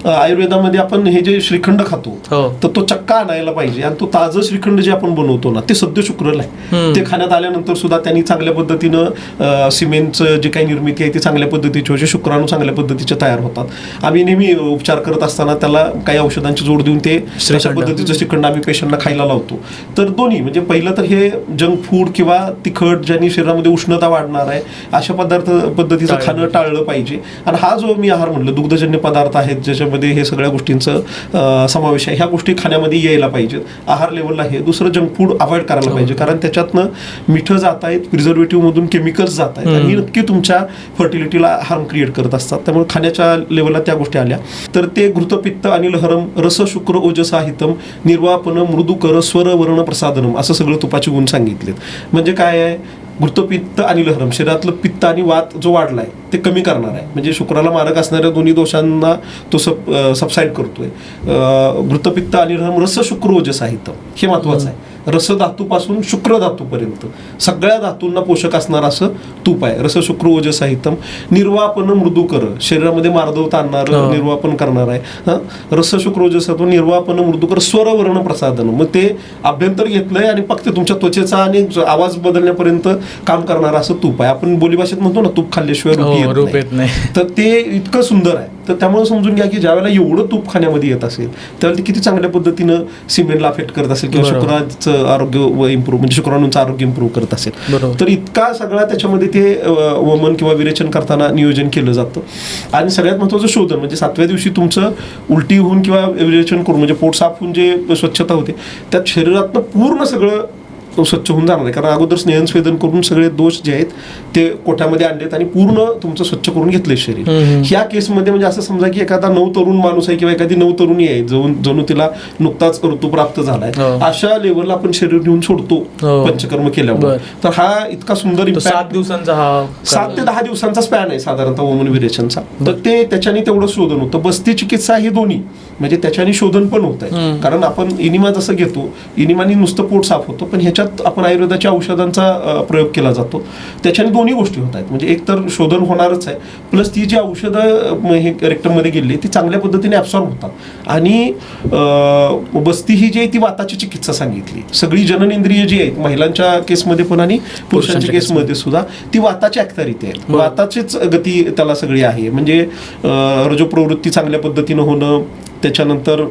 Speaker 2: आयुर्वेदामध्ये आपण हे जे श्रीखंड खातो तर तो चक्का आणायला पाहिजे आणि तो ताजं श्रीखंड जे आपण बनवतो ना ते सध्या शुक्रला आहे. ते खाण्यात आल्यानंतर सुद्धा त्यांनी चांगल्या पद्धतीनं सिमेंटचं जे काही निर्मिती आहे ती चांगल्या पद्धतीची होते, शुक्राणू चांगल्या पद्धतीचे तयार होतात. आम्ही नेहमी उपचार करत असताना त्याला काही औषधांची जोड देऊन ते अशा पद्धतीचं श्रीखंड आम्ही पेशंटला खायला लावतो. तर दोन्ही म्हणजे पहिलं तर हे जंक फूड किंवा तिखट ज्यांनी शरीरामध्ये उष्णता वाढणार आहे अशा पद्धतीचं खाणं टाळलं पाहिजे. आणि हा जो मी आहार म्हणलं दुग्धजन्य पदार्थ आहेत ज्याच्यामध्ये हे सगळ्या गोष्टींचं समावेश आहे, ह्या गोष्टी खाण्यामध्ये यायला पाहिजेत. आहार लेवलला हे दुसरं जंक फूड अवॉइड करायला पाहिजे कारण त्याच्यातनं मिठं जात आहेत, प्रिझर्वेटिव्ह मधून केमिकल्स जात आहेत आणि नक्की तुमच्या फर्टिलिटीला हार्म क्रिएट करत असतात. त्यामुळे खाण्याच्या लेवलला त्या गोष्टी आल्या तर ते घृतपित्त अनिलहरम रस शुक्र ओजसाहितम निर्वापन मृदुकर स्वर वर्ण प्रसादनम असं सगळं तुपाचे गुण सांगितलेत. म्हणजे काय आहे घृतपित्त आणि लहरम, शरीरातलं पित्त आणि वात जो वाढलाय ते कमी करणार आहे. म्हणजे शुक्राला मारक असणाऱ्या दोन्ही दोषांना तो सबसाईड करतोय. घृतपित्त आणि लहरम, रस शुक्र ओजस साहित्य, हे महत्वाचं आहे. रस धातूपासून शुक्र धातूपर्यंत सगळ्या धातूंना पोषक असणार असं तूप आहे. रस शुक्र ओजस साहित्यम. निर्वापन मृदुकर, शरीरामध्ये मार्दवता आणणार, निर्वापन करणार आहे. रस शुक्र ओजस साहित्यम, निर्वापन मृदुकर, स्वरवर्ण प्रसादन. मग ते अभ्यंतर घेतलंय आणि फक्त तुमच्या त्वचेचा आणि आवाज बदलण्यापर्यंत काम करणार असं तूप आहे. आपण बोलीभाषेत म्हणतो ना, तूप खाल्ल्याशिवाय रूप येत नाही. तर ते इतकं सुंदर आहे. तर त्यामुळे समजून घ्या की ज्यावेळेला एवढं तूप खाण्यामध्ये येत असेल त्यावेळेला ते किती चांगल्या पद्धतीनं सिमेंटला अफेक्ट करत असेल किंवा शुक्राचं आरोग्य इम्प्रूव्ह, म्हणजे शुक्राणूंचं आरोग्य इम्प्रूव्ह करत असेल. तर इतका सगळा त्याच्यामध्ये ते वमन किंवा विरेचन करताना नियोजन केलं जातं. आणि सगळ्यात महत्त्वाचं शोधन, म्हणजे 7व्या दिवशी तुमचं उलटी होऊन किंवा विरेचन करून म्हणजे पोट साफ होऊन जे स्वच्छता होते त्यात शरीरातनं पूर्ण सगळं स्वच्छ होऊन जाणार आहे. कारण अगोदर स्नेहन करून सगळे दोष जे आहेत ते कोठ्यामध्ये आणलेत आणि पूर्ण तुमचं स्वच्छ करून घेतलंय शरीर. ह्या केसमध्ये म्हणजे असं समजा की एखादा नवतरुण माणूस आहे किंवा एखादी नवतरुणी आहे जणू तिला नुकताच ऋतू प्राप्त झालाय, अशा लेवलला आपण शरीर घेऊन सोडतो पंचकर्म केल्यामुळे. तर हा इतका सुंदर
Speaker 1: 7 दिवसांचा हा
Speaker 2: 7 ते 10 दिवसांचा स्पॅन आहे साधारणतः वमन विरेचनचा. तर ते त्याच्याने तेवढं शोधन होतं. बस्ती चिकित्सा ही दोन्ही, म्हणजे त्याच्याने शोधन पण होत आहे. कारण आपण इनिमा जसं घेतो, इनिमानी नुसतं पोट साफ होतं, पण ह्याच्यात आपण आयुर्वेदाच्या औषधांचा प्रयोग केला जातो. त्याच्याने दोन्ही गोष्टी होत आहेत. म्हणजे एक तर शोधन होणारच आहे, प्लस ती जी औषधं हे रेक्टममध्ये गेली ती चांगल्या पद्धतीने ऍब्सॉर्ब होतात. आणि बस्ती ही जी आहे ती वाताची चिकित्सा सांगितली. सगळी जननेंद्रिय जी आहेत महिलांच्या केसमध्ये पण आणि पुरुषांच्या केसमध्ये सुद्धा ती वाताची ऍक्टरिटी आहे. वाताचीच गती त्याला सगळी आहे. म्हणजे रजोप्रवृत्ती चांगल्या पद्धतीनं होणं, त्याच्यानंतर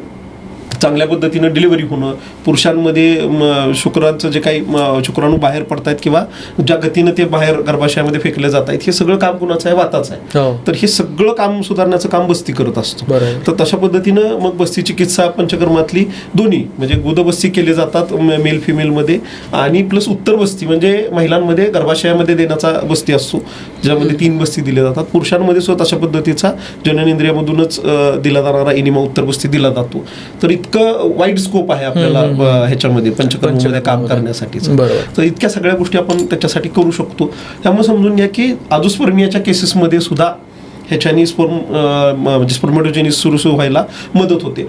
Speaker 2: चांगल्या पद्धतीनं डिलिव्हरी होणं, पुरुषांमध्ये शुक्रांचं जे काही शुक्राणू बाहेर पडतायत किंवा ज्या गतीनं ते बाहेर गर्भाशयामध्ये फेकले जात आहेत, हे सगळं काम कुणाचं आहे? वाताचं आहे. तर हे सगळं काम सुधारण्याचं काम बस्ती करत असतो. तर तशा पद्धतीनं मग बस्ती चिकित्सा पंचकर्मातली दोन्ही म्हणजे गुदबस्ती केले जातात मेल फिमेलमध्ये, आणि प्लस उत्तर बस्ती म्हणजे महिलांमध्ये गर्भाशयामध्ये देण्याचा बस्ती असतो ज्यामध्ये 3 बस्ती दिल्या जातात. पुरुषांमध्ये सुद्धा तशा पद्धतीचा जननेंद्रियामधूनच दिला जाणारा इनिमा उत्तर बस्ती दिला जातो. तर इतकं वाईड स्कोप आहे आपल्याला ह्याच्यामध्ये पंचकर्मामध्ये काम करण्यासाठीचं. तर इतक्या सगळ्या गोष्टी आपण त्याच्यासाठी करू शकतो. त्यामुळे समजून घ्या की आजोस्पर्मियाच्या केसेसमध्ये सुद्धा ह्याच्यानी म्हणजे स्पर्मॅटोजेनिस सुरू व्हायला मदत होते.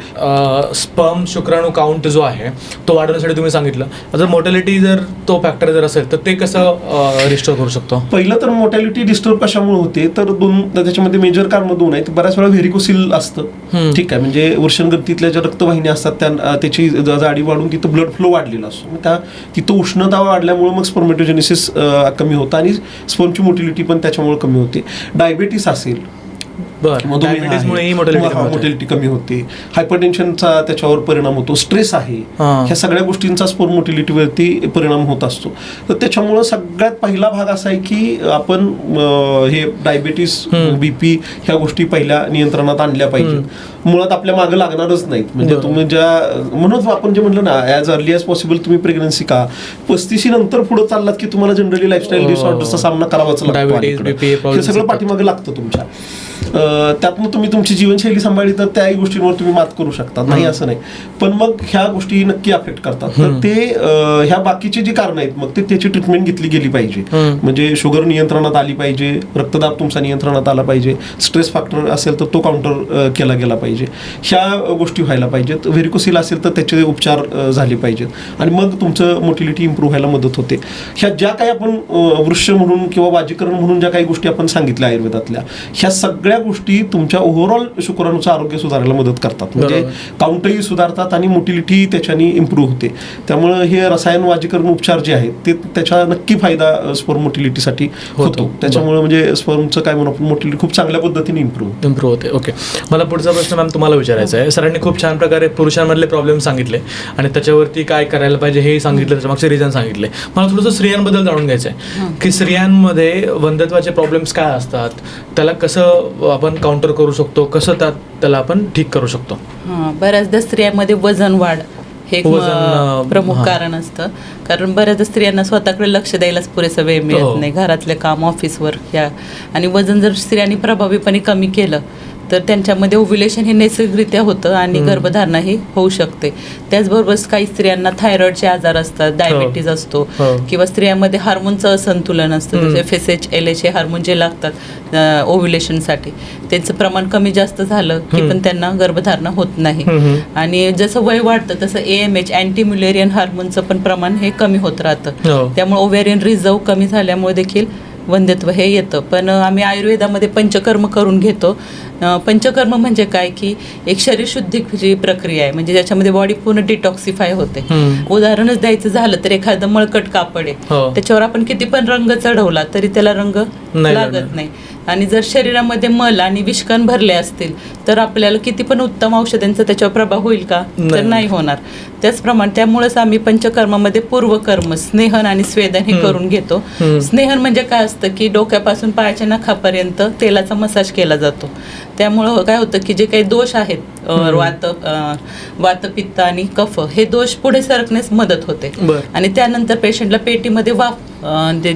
Speaker 1: स्पर्म शुक्राणू काउंट जो आहे तो वाढवण्यासाठी तुम्ही सांगितलं. जर मोर्टॅलिटी जर तो फॅक्टर जर असेल तर ते कसं रिस्टोर करू शकतो?
Speaker 2: पहिलं तर मोर्टॅलिटी डिस्टर्ब कशामुळे होते तर त्याच्यामध्ये मेजर कारण 2 आहेत. बऱ्याच वेळा व्हेरिकोसिल असतं, ठीक आहे, म्हणजे वृषणग्रंथीतल्या ज्या रक्तवाहिन्या असतात त्याची जाडी वाढून तिथं ब्लड फ्लो वाढलेला असतो. तिथं उष्णता वाढल्यामुळे मग स्पर्मॅटोजेनिसिस कमी होतं आणि स्पर्मची मोटिलिटी पण त्याच्यामुळे कमी होते. डायबेटीस असेल, मोटिलिटी कमी होते. हायपरटेन्शनचा त्याच्यावर परिणाम होतो. स्ट्रेस आहे, ह्या सगळ्या गोष्टींचा स्पर्म मोटिलिटीवरती परिणाम होत असतो. तर त्याच्यामुळं सगळ्यात पहिला भाग असा आहे की आपण हे डायबिटीस, BP ह्या गोष्टी पहिल्या नियंत्रणात आणल्या पाहिजेत. मुळात आपल्या मागे लागणारच नाहीत. म्हणजे तुम्ही म्हणून आपण जे म्हणलं ना ॲज अर्ली ॲज पॉसिबल तुम्ही प्रेग्नन्सी का 35 नंतर पुढे चाललात की तुम्हाला जनरली लाईफस्टाईल डिसऑर्डरचा सामना करावाच लागतो. हे सगळं पाठीमागे लागतं तुमच्या. त्यातनं तुम्ही तुमची जीवनशैली सांभाळली तर त्याही गोष्टींवर तुम्ही मात करू शकता, नाही असं नाही. पण मग ह्या गोष्टी नक्की अफेक्ट करतात. तर ते ह्या बाकीची जी कारणं आहेत मग त्याची ट्रीटमेंट घेतली गेली पाहिजे. म्हणजे शुगर नियंत्रणात आली पाहिजे, रक्तदाब तुमचा नियंत्रणात आला पाहिजे, स्ट्रेस फॅक्टर असेल तर तो काउंटर केला गेला पाहिजे, ह्या गोष्टी व्हायला पाहिजेत. व्हेरिकोसिल असेल तर त्याचे उपचार झाले पाहिजेत आणि मग तुमचं मोटिलिटी इम्प्रूव्ह व्हायला मदत होते. ह्या ज्या काही आपण वृक्ष म्हणून किंवा वाजीकरण म्हणून ज्या काही गोष्टी आपण सांगितल्या आयुर्वेदातल्या, ह्या सगळ्या गोष्टी तुमच्या ओव्हरऑल शुक्राणूचं आरोग्य सुधारायला मदत करतात. म्हणजे काउंटही सुधारतात आणि मोटिलिटी त्याच्याने इम्प्रूव्ह होते. त्यामुळे हे रसायन वाजीकरण उपचार जे आहेत ते त्याचा नक्की फायदा स्पर्म मोटिलिटीसाठी होतो. त्याच्यामुळे म्हणजे स्पर्मचं काय म्हणून मोटिलिटी खूप चांगल्या पद्धतीने इम्प्रूव्ह
Speaker 1: होते. ओके, मला पुढचा प्रश्न मॅम तुम्हाला विचारायचा आहे. सरांनी खूप छान प्रकारे पुरुषांमधले प्रॉब्लेम सांगितले आणि त्याच्यावरती काय करायला पाहिजे हे सांगितलं, त्याच्या मागचे रिझन सांगितले. मला थोडंसं स्त्रियांबद्दल जाणून घ्यायचं आहे की स्त्रियांमध्ये वंध्यत्वाचे प्रॉब्लेम्स काय असतात, त्याला कसं आपण काउंटर करू शकतो, कसं त्याला आपण ठीक करू शकतो?
Speaker 3: बऱ्याचदा स्त्रियांमध्ये वजन वाढ हे प्रमुख कारण असतं. कारण बऱ्याचदा स्त्रियांना स्वतःकडे लक्ष द्यायलाच पुरेसा वेळ मिळत नाही, घरातले काम, ऑफिसवर ह्या. आणि वजन जर स्त्रियांनी प्रभावीपणे कमी केलं तर त्यांच्यामध्ये ओव्ह्युलेशन हे नैसर्गिकरित्या होतं आणि गर्भधारणा ही होऊ शकते. त्याचबरोबर काही स्त्रियांना थायरॉइडचे आजार असतात, डायबिटीज असतो किंवा स्त्रियांमध्ये हार्मोनचं असंतुलन असतं, जसे FSH LH हे हार्मोन जे लागतात ओव्ह्युलेशनसाठी, त्यांचं प्रमाण कमी जास्त झालं की पण त्यांना गर्भधारणा होत नाही. आणि जसं वय वाढतं तसं AMH अँटी म्युलेरियन हार्मोनचं पण प्रमाण हे कमी होत राहतं. त्यामुळे ओव्हेरियन रिझर्व कमी झाल्यामुळे देखील वंध्यत्व हे येतं. पण आम्ही आयुर्वेदामध्ये पंचकर्म करून घेतो. पंचकर्म म्हणजे काय की एक शरीर शुद्धीची प्रक्रिया आहे, म्हणजे ज्याच्यामध्ये बॉडी पूर्ण डिटॉक्सिफाय होते. उदाहरणच द्यायचं झालं तर एखादं मळकट कापड आहे, त्याच्यावर आपण किती पण रंग चढवला तरी त्याला रंग लागत नाही. आणि जर शरीरामध्ये मल आणि विष्कण भरले असतील तर आपल्याला किती पण उत्तम औषधांचा त्याच्यावर प्रभाव होईल का, तर नाही होणार. त्याचप्रमाणे त्यामुळेच आम्ही पंचकर्मामध्ये पूर्वकर्म स्नेहन आणि स्वेदन हे करून घेतो. स्नेहन म्हणजे काय असतं की डोक्यापासून पायाच्या नखापर्यंत तेलाचा मसाज केला जातो. त्यामुळं काय होतं की जे काही दोष आहेत वात पित्त आणि कफ हे दोष पुढे सरकण्यास मदत होते. आणि त्यानंतर पेशंटला पेटीमध्ये वाफ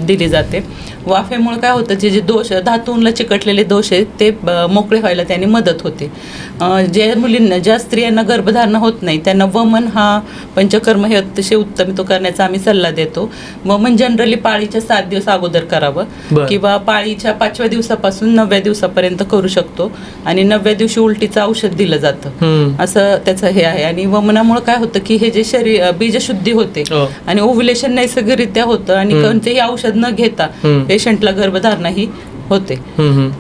Speaker 3: दिली जाते. वाफेमुळे काय होतं जे जे दोष धातूंना चिकटलेले दोष आहेत ते मोकळे व्हायला त्याने मदत होते. ज्या स्त्रियांना गर्भधारणा होत नाही त्यांना वमन हा पंचकर्म हे अतिशय उत्तम तो करण्याचा आम्ही सल्ला देतो. वमन जनरली पाळीच्या 7 दिवस अगोदर करावं किंवा पाळीच्या 5व्या दिवसापासून 9व्या दिवसापर्यंत करू शकतो. आणि 9व्या दिवशी उलटीचं औषध दिलं जातं, असं त्याचं हे आहे. आणि वमनामुळे काय होतं की हे जे शरीर बीजशुद्धी होते आणि ओव्ह्युलेशन नैसर्गिकरित्या होतं आणि कोणतेही औषध न घेता पेशंटला गर्भधारणा ही होते.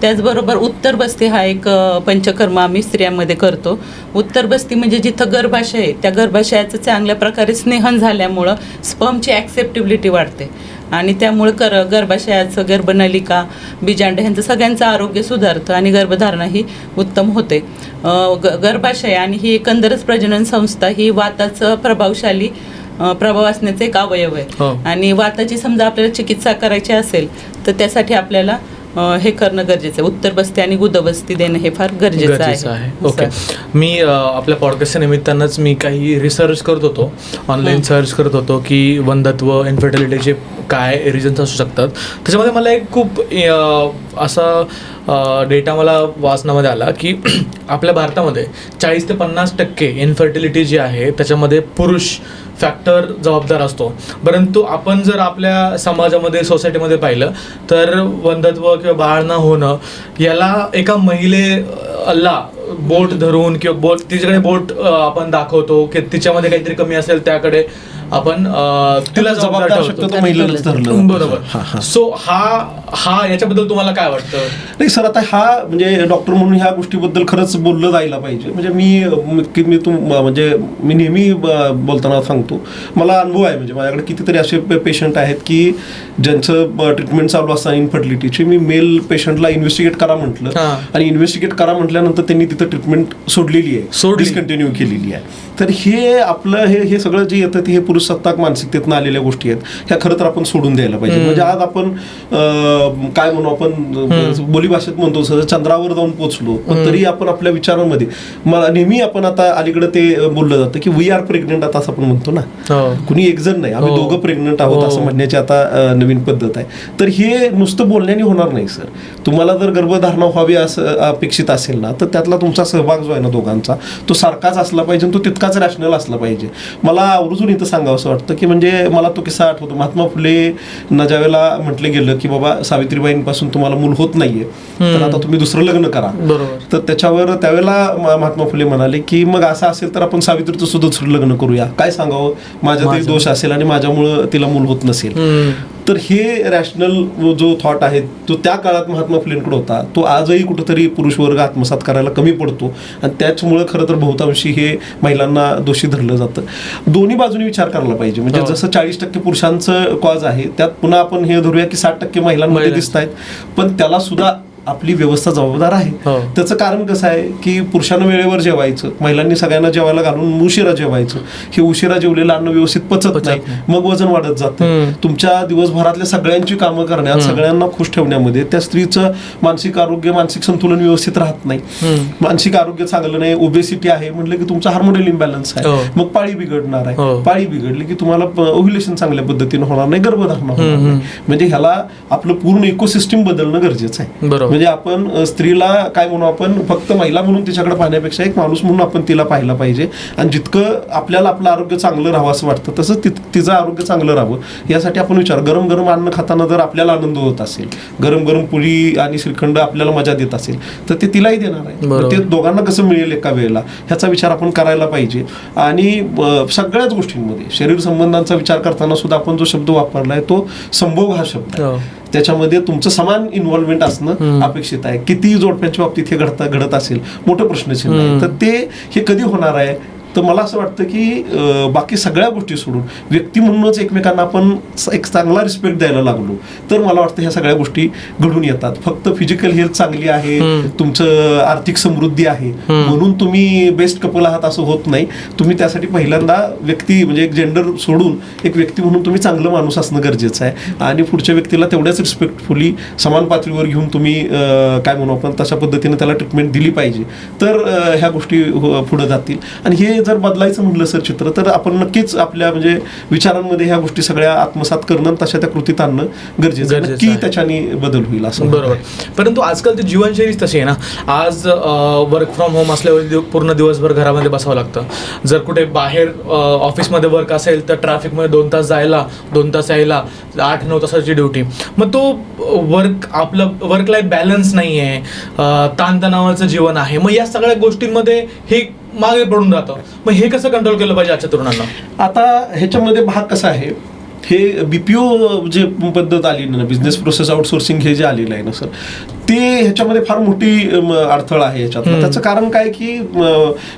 Speaker 3: त्याचबरोबर उत्तरबस्ती हा एक पंचकर्म आम्ही स्त्रियांमध्ये करतो. उत्तरबस्ती म्हणजे जिथं गर्भाशय आहे त्या गर्भाशयाचं चांगल्या प्रकारे स्नेहन झाल्यामुळं स्पर्मची ॲक्सेप्टिबिलिटी वाढते आणि त्यामुळे गर्भाशयाचं गर्भनलिका बीजांड ह्यांचं सगळ्यांचं आरोग्य सुधारतं आणि गर्भधारणा ही उत्तम होते. गर्भाशय आणि ही एकंदरच प्रजनन संस्था ही वाताचं प्रभावशाली प्रभाव असण्याचा एक अवयव आहे. आणि वाताची समजा आपल्याला चिकित्सा करायची असेल तर त्यासाठी आपल्याला हे करणं गरजेचं आहे. उत्तरबस्ती आणि गुदबस्ती देणं हे फार गरजेचं आहे.
Speaker 1: ओके. मी आपल्या पॉडकास्टच्या निमित्तानंच मी काही रिसर्च करत होतो, ऑनलाईन सर्च करत होतो की वंध्यत्व इन्फर्टिलिटीचे काय रिझन्स असू शकतात. त्याच्यामध्ये मला एक खूप असा डेटा मला वाचनामध्ये आला की आपल्या भारतामध्ये 40 ते 50% इन्फर्टिलिटी जी आहे त्याच्यामध्ये पुरुष फॅक्टर जबाबदार असतो. परंतु आपण जर आपल्या समाजामध्ये सोसायटीमध्ये पाहिलं तर वंध्यत्व किंवा बाळ न होणं याला एका महिलेला बोट धरून किंवा तिच्याकडे बोट आपण दाखवतो की तिच्यामध्ये काहीतरी कमी असेल त्याकडे आपण तिला जबाबदार ठरवतो. बरोबर. सो हा याच्याबद्दल तुम्हाला काय वाटतं?
Speaker 2: नाही सर, आता हा म्हणजे डॉक्टर म्हणून ह्या गोष्टीबद्दल खरंच बोललं जायला पाहिजे. म्हणजे मी नेहमी बोलताना सांगतो मला अनुभव आहे. म्हणजे माझ्याकडे कितीतरी असे पेशंट आहेत की ज्यांचं ट्रीटमेंट चालू असताना इन्फर्टिलिटीची मी मेल पेशंटला इन्व्हेस्टिगेट करा म्हटलं आणि इन्व्हेस्टिगेट करा म्हटल्यानंतर त्यांनी तिथं ट्रीटमेंट सोडलेली आहे, डिस्कंटिन्यू केलेली आहे. तर हे आपलं हे सगळं जे येतं ते हे पुरुषसत्ताक मानसिकतेतून आलेल्या गोष्टी आहेत, ह्या खरं तर आपण सोडून द्यायला पाहिजे. म्हणजे आज आपण काय म्हणू, आपण बोलीभाषेत म्हणतो चंद्रावर जाऊन पोहोचलो पण तरी आपण आपल्या विचारांमध्ये मला नेहमी आपण आता अलीकडे ते बोललं जातं की वी आर प्रेग्नंट, आता असं आपण म्हणतो ना, कुणी एक जण नाही, आम्ही दोघं प्रेग्नंट आहोत असं म्हणण्याची आता नवीन पद्धत आहे. तर हे नुसतं बोलण्याने होणार नाही सर. तुम्हाला जर गर्भधारणा व्हावी असं अपेक्षित असेल ना तर त्यातला तुमचा सहभाग जो आहे ना दोघांचा तो सारखाच असला पाहिजे, तो तितकाच रॅशनल असला पाहिजे. मला आवर्जून इथं सांगावं असं वाटतं की म्हणजे मला तो किस्सा आठवतो. महात्मा फुले न ज्यावेळेला म्हटलं गेलं की बाबा सावित्रीबाईंपासून तुम्हाला मूल होत नाहीये तर आता तुम्ही दुसरं लग्न करा, तर त्याच्यावर त्यावेळेला महात्मा फुले म्हणाले की मग असं असेल तर आपण सावित्रीचं सुद्धा दुसरं लग्न करूया, काय सांगावं, माझ्यातही दोष असेल आणि माझ्यामुळं तिला मूल होत नसेल. तर हे रॅशनल जो थॉट आहे तो त्या काळात महात्मा फुलेंकडे होता, तो आजही कुठेतरी पुरुष वर्ग आत्मसात करायला कमी पडतो आणि त्याच्यामुळे खरं तर बहुतांशी हे महिलांना दोषी धरलं जातं. दोन्ही बाजूने विचार करायला पाहिजे. म्हणजे जसं 40% पुरुषांचं कॉज आहे त्यात पुन्हा आपण हे धरूया की 60% महिलांमध्ये दिसत आहेत, पण त्याला सुद्धा आपली व्यवस्था जबाबदार आहे. त्याचं कारण कसं आहे की पुरुषांना वेळेवर जेवायचं, महिलांनी सगळ्यांना जेवायला घालून उशिरा जेवायचं, हे उशिरा जेवलेलं अन्न व्यवस्थित पचत नाही, मग वजन वाढत जातं. तुमच्या दिवसभरातल्या सगळ्यांची कामं करण्यात, सगळ्यांना खुश ठेवण्यामध्ये त्या स्त्रीचं मानसिक आरोग्य, मानसिक संतुलन व्यवस्थित राहत नाही. मानसिक आरोग्य चांगलं नाही, ओबेसिटी आहे म्हटलं की तुमचा हार्मोनल इम्बॅलन्स आहे, मग पाळी बिघडणार आहे. पाळी बिघडली की तुम्हाला ओव्ह्युलेशन चांगल्या पद्धतीने होणार नाही, गर्भधारणा होणार नाही. म्हणजे ह्याला आपलं पूर्ण इकोसिस्टीम बदलणं गरजेचं आहे. म्हणजे आपण स्त्रीला काय म्हणू, आपण फक्त महिला म्हणून तिच्याकडे पाहण्यापेक्षा एक माणूस म्हणून आपण तिला पाहिलं पाहिजे. आणि जितकं आपल्याला आपलं आरोग्य चांगलं राहावं असं वाटतं तसंच तिचं आरोग्य चांगलं राहावं यासाठी आपण विचार, गरम गरम अन्न खाताना जर आपल्याला आनंद होत असेल, गरम गरम पोळी आणि श्रीखंड आपल्याला मजा देत असेल तर ते तिलाही देणार आहे. ते दोघांना कसं मिळेल एका वेळेला ह्याचा विचार आपण करायला पाहिजे. आणि सगळ्याच गोष्टींमध्ये शरीर संबंधांचा विचार करताना सुद्धा आपण जो शब्द वापरलाय तो संभोग हा शब्द आहे. त्याच्यामध्ये तुमचं समान इन्व्हॉल्वमेंट असणं अपेक्षित आहे. किती जोडप्यांच्या बाबतीत हे घडत असेल मोठं प्रश्नचिन्ह आहे. तर ते हे कधी होणार आहे, तर मला असं वाटतं की बाकी सगळ्या गोष्टी सोडून व्यक्ती म्हणूनच एकमेकांना आपण एक चांगला रिस्पेक्ट द्यायला लागलो तर मला वाटतं ह्या सगळ्या गोष्टी घडून येतात. फक्त फिजिकल हेल्थ चांगली आहे, तुमचं आर्थिक समृद्धी आहे म्हणून तुम्ही बेस्ट कपल आहात असं होत नाही. तुम्ही त्यासाठी पहिल्यांदा व्यक्ती म्हणजे एक जेंडर सोडून एक व्यक्ती म्हणून तुम्ही चांगलं माणूस असणं गरजेचं आहे. आणि पुढच्या व्यक्तीला तेवढ्याच रिस्पेक्टफुली समान पातळीवर घेऊन तुम्ही काय म्हणू आपण तशा पद्धतीने त्याला ट्रीटमेंट दिली पाहिजे. तर ह्या गोष्टी पुढे जातील. आणि हे जर बदलायचं म्हटलं सर चित्र, तर आपण नक्कीच आपल्या म्हणजे विचारांमध्ये ह्या गोष्टी सगळ्या आत्मसात करणं तशा त्या कृतीत आणणं गरजेचं आहे. नक्की त्याच्याने बदल होईल असं.
Speaker 1: बरोबर. परंतु आजकाल ती जीवनशैलीच तशी आहे ना. आज वर्क फ्रॉम होम असल्यावर पूर्ण दिवसभर घरामध्ये बसावं लागतं. जर कुठे बाहेर ऑफिसमध्ये वर्क असेल तर ट्रॅफिकमध्ये 2 तास जायला 2 तास यायला, 8-9 तासाची ड्युटी. मग तो आपलं वर्क लाईफ बॅलन्स नाही आहे, ताणतणावाचं जीवन आहे. मग या सगळ्या गोष्टींमध्ये हे मागे पडून राहतं. मग हे कसं कंट्रोल केलं पाहिजे आजच्या तरुणांना?
Speaker 2: आता ह्याच्यामध्ये भाग कसा आहे, हे बीपीओ जे पद्धत आली ना, बिझनेस प्रोसेस आउटसोर्सिंग हे जे आलेलं आहे ना सर, ते ह्याच्यामध्ये फार मोठी अडथळा आहे ह्याच्यात. त्याचं कारण काय की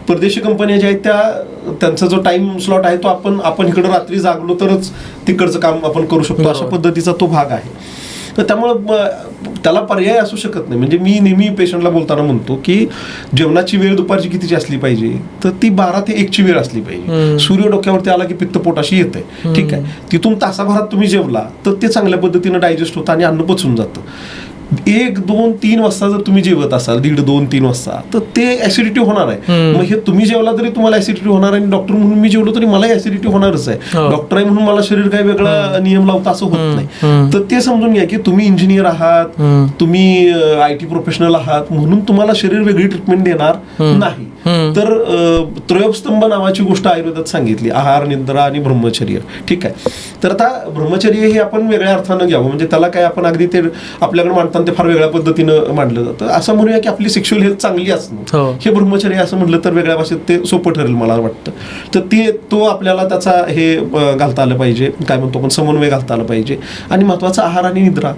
Speaker 2: परदेशी कंपन्या ज्या आहेत त्यांचा जो टाइम स्लॉट आहे तो आपण इकडं रात्री जागलो तरच तिकडचं काम आपण करू शकतो अशा पद्धतीचा तो भाग आहे. तर त्यामुळं त्याला पर्याय असू शकत नाही. म्हणजे मी नेहमी पेशंटला बोलताना म्हणतो की जेवणाची वेळ दुपारची कितीची असली पाहिजे, तर ती 12 ते 1ची वेळ असली पाहिजे. सूर्य डोक्यावरती आला की पित्त पोटाशी येते, ठीक आहे. तिथून तासाभरात तुम्ही जेवला तर ते चांगल्या पद्धतीनं डायजेस्ट होतं आणि अन्न पचून जातं. 1, 2, 3 वाजता जर तुम्ही जेवत असाल 1:30, 2, 3 वाजता तर ते ऍसिडिटी होणार आहे. मग हे तुम्ही जेवला तरी तुम्हाला ऍसिडिटी होणार आहे आणि डॉक्टर म्हणून मी जेवलो तरी मला ऍसिडिटी होणारच आहे. डॉक्टर आहे म्हणून मला शरीर काही वेगळा नियम लावता असं होत नाही. तर ते समजून घ्या की तुम्ही इंजिनियर आहात, तुम्ही IT प्रोफेशनल आहात म्हणून तुम्हाला शरीर वेगळी ट्रीटमेंट देणार नाही. तर त्रयोस्तंभ नावाची गोष्ट आयुर्वेदात सांगितली, आहार, निद्रा आणि ब्रह्मचर्य, ठीक आहे. तर आता ब्रह्मचर्य हे आपण वेगळ्या अर्थानं घ्यावं. म्हणजे त्याला काय आपण अगदी ते आपल्याकडे मांडताना ते फार वेगळ्या पद्धतीनं मांडलं जातं. असं म्हणूया की आपली सेक्शुअल हेल्थ चांगली असणं हे ब्रह्मचर्य असं म्हटलं तर वेगळ्या भाषेत ते सोपं ठरेल मला वाटतं. तर तो आपल्याला त्याचा हे घालता आलं पाहिजे, काय म्हणतो आपण समन्वय घालता आलं पाहिजे. आणि महत्वाचा आहार आणि निद्रा.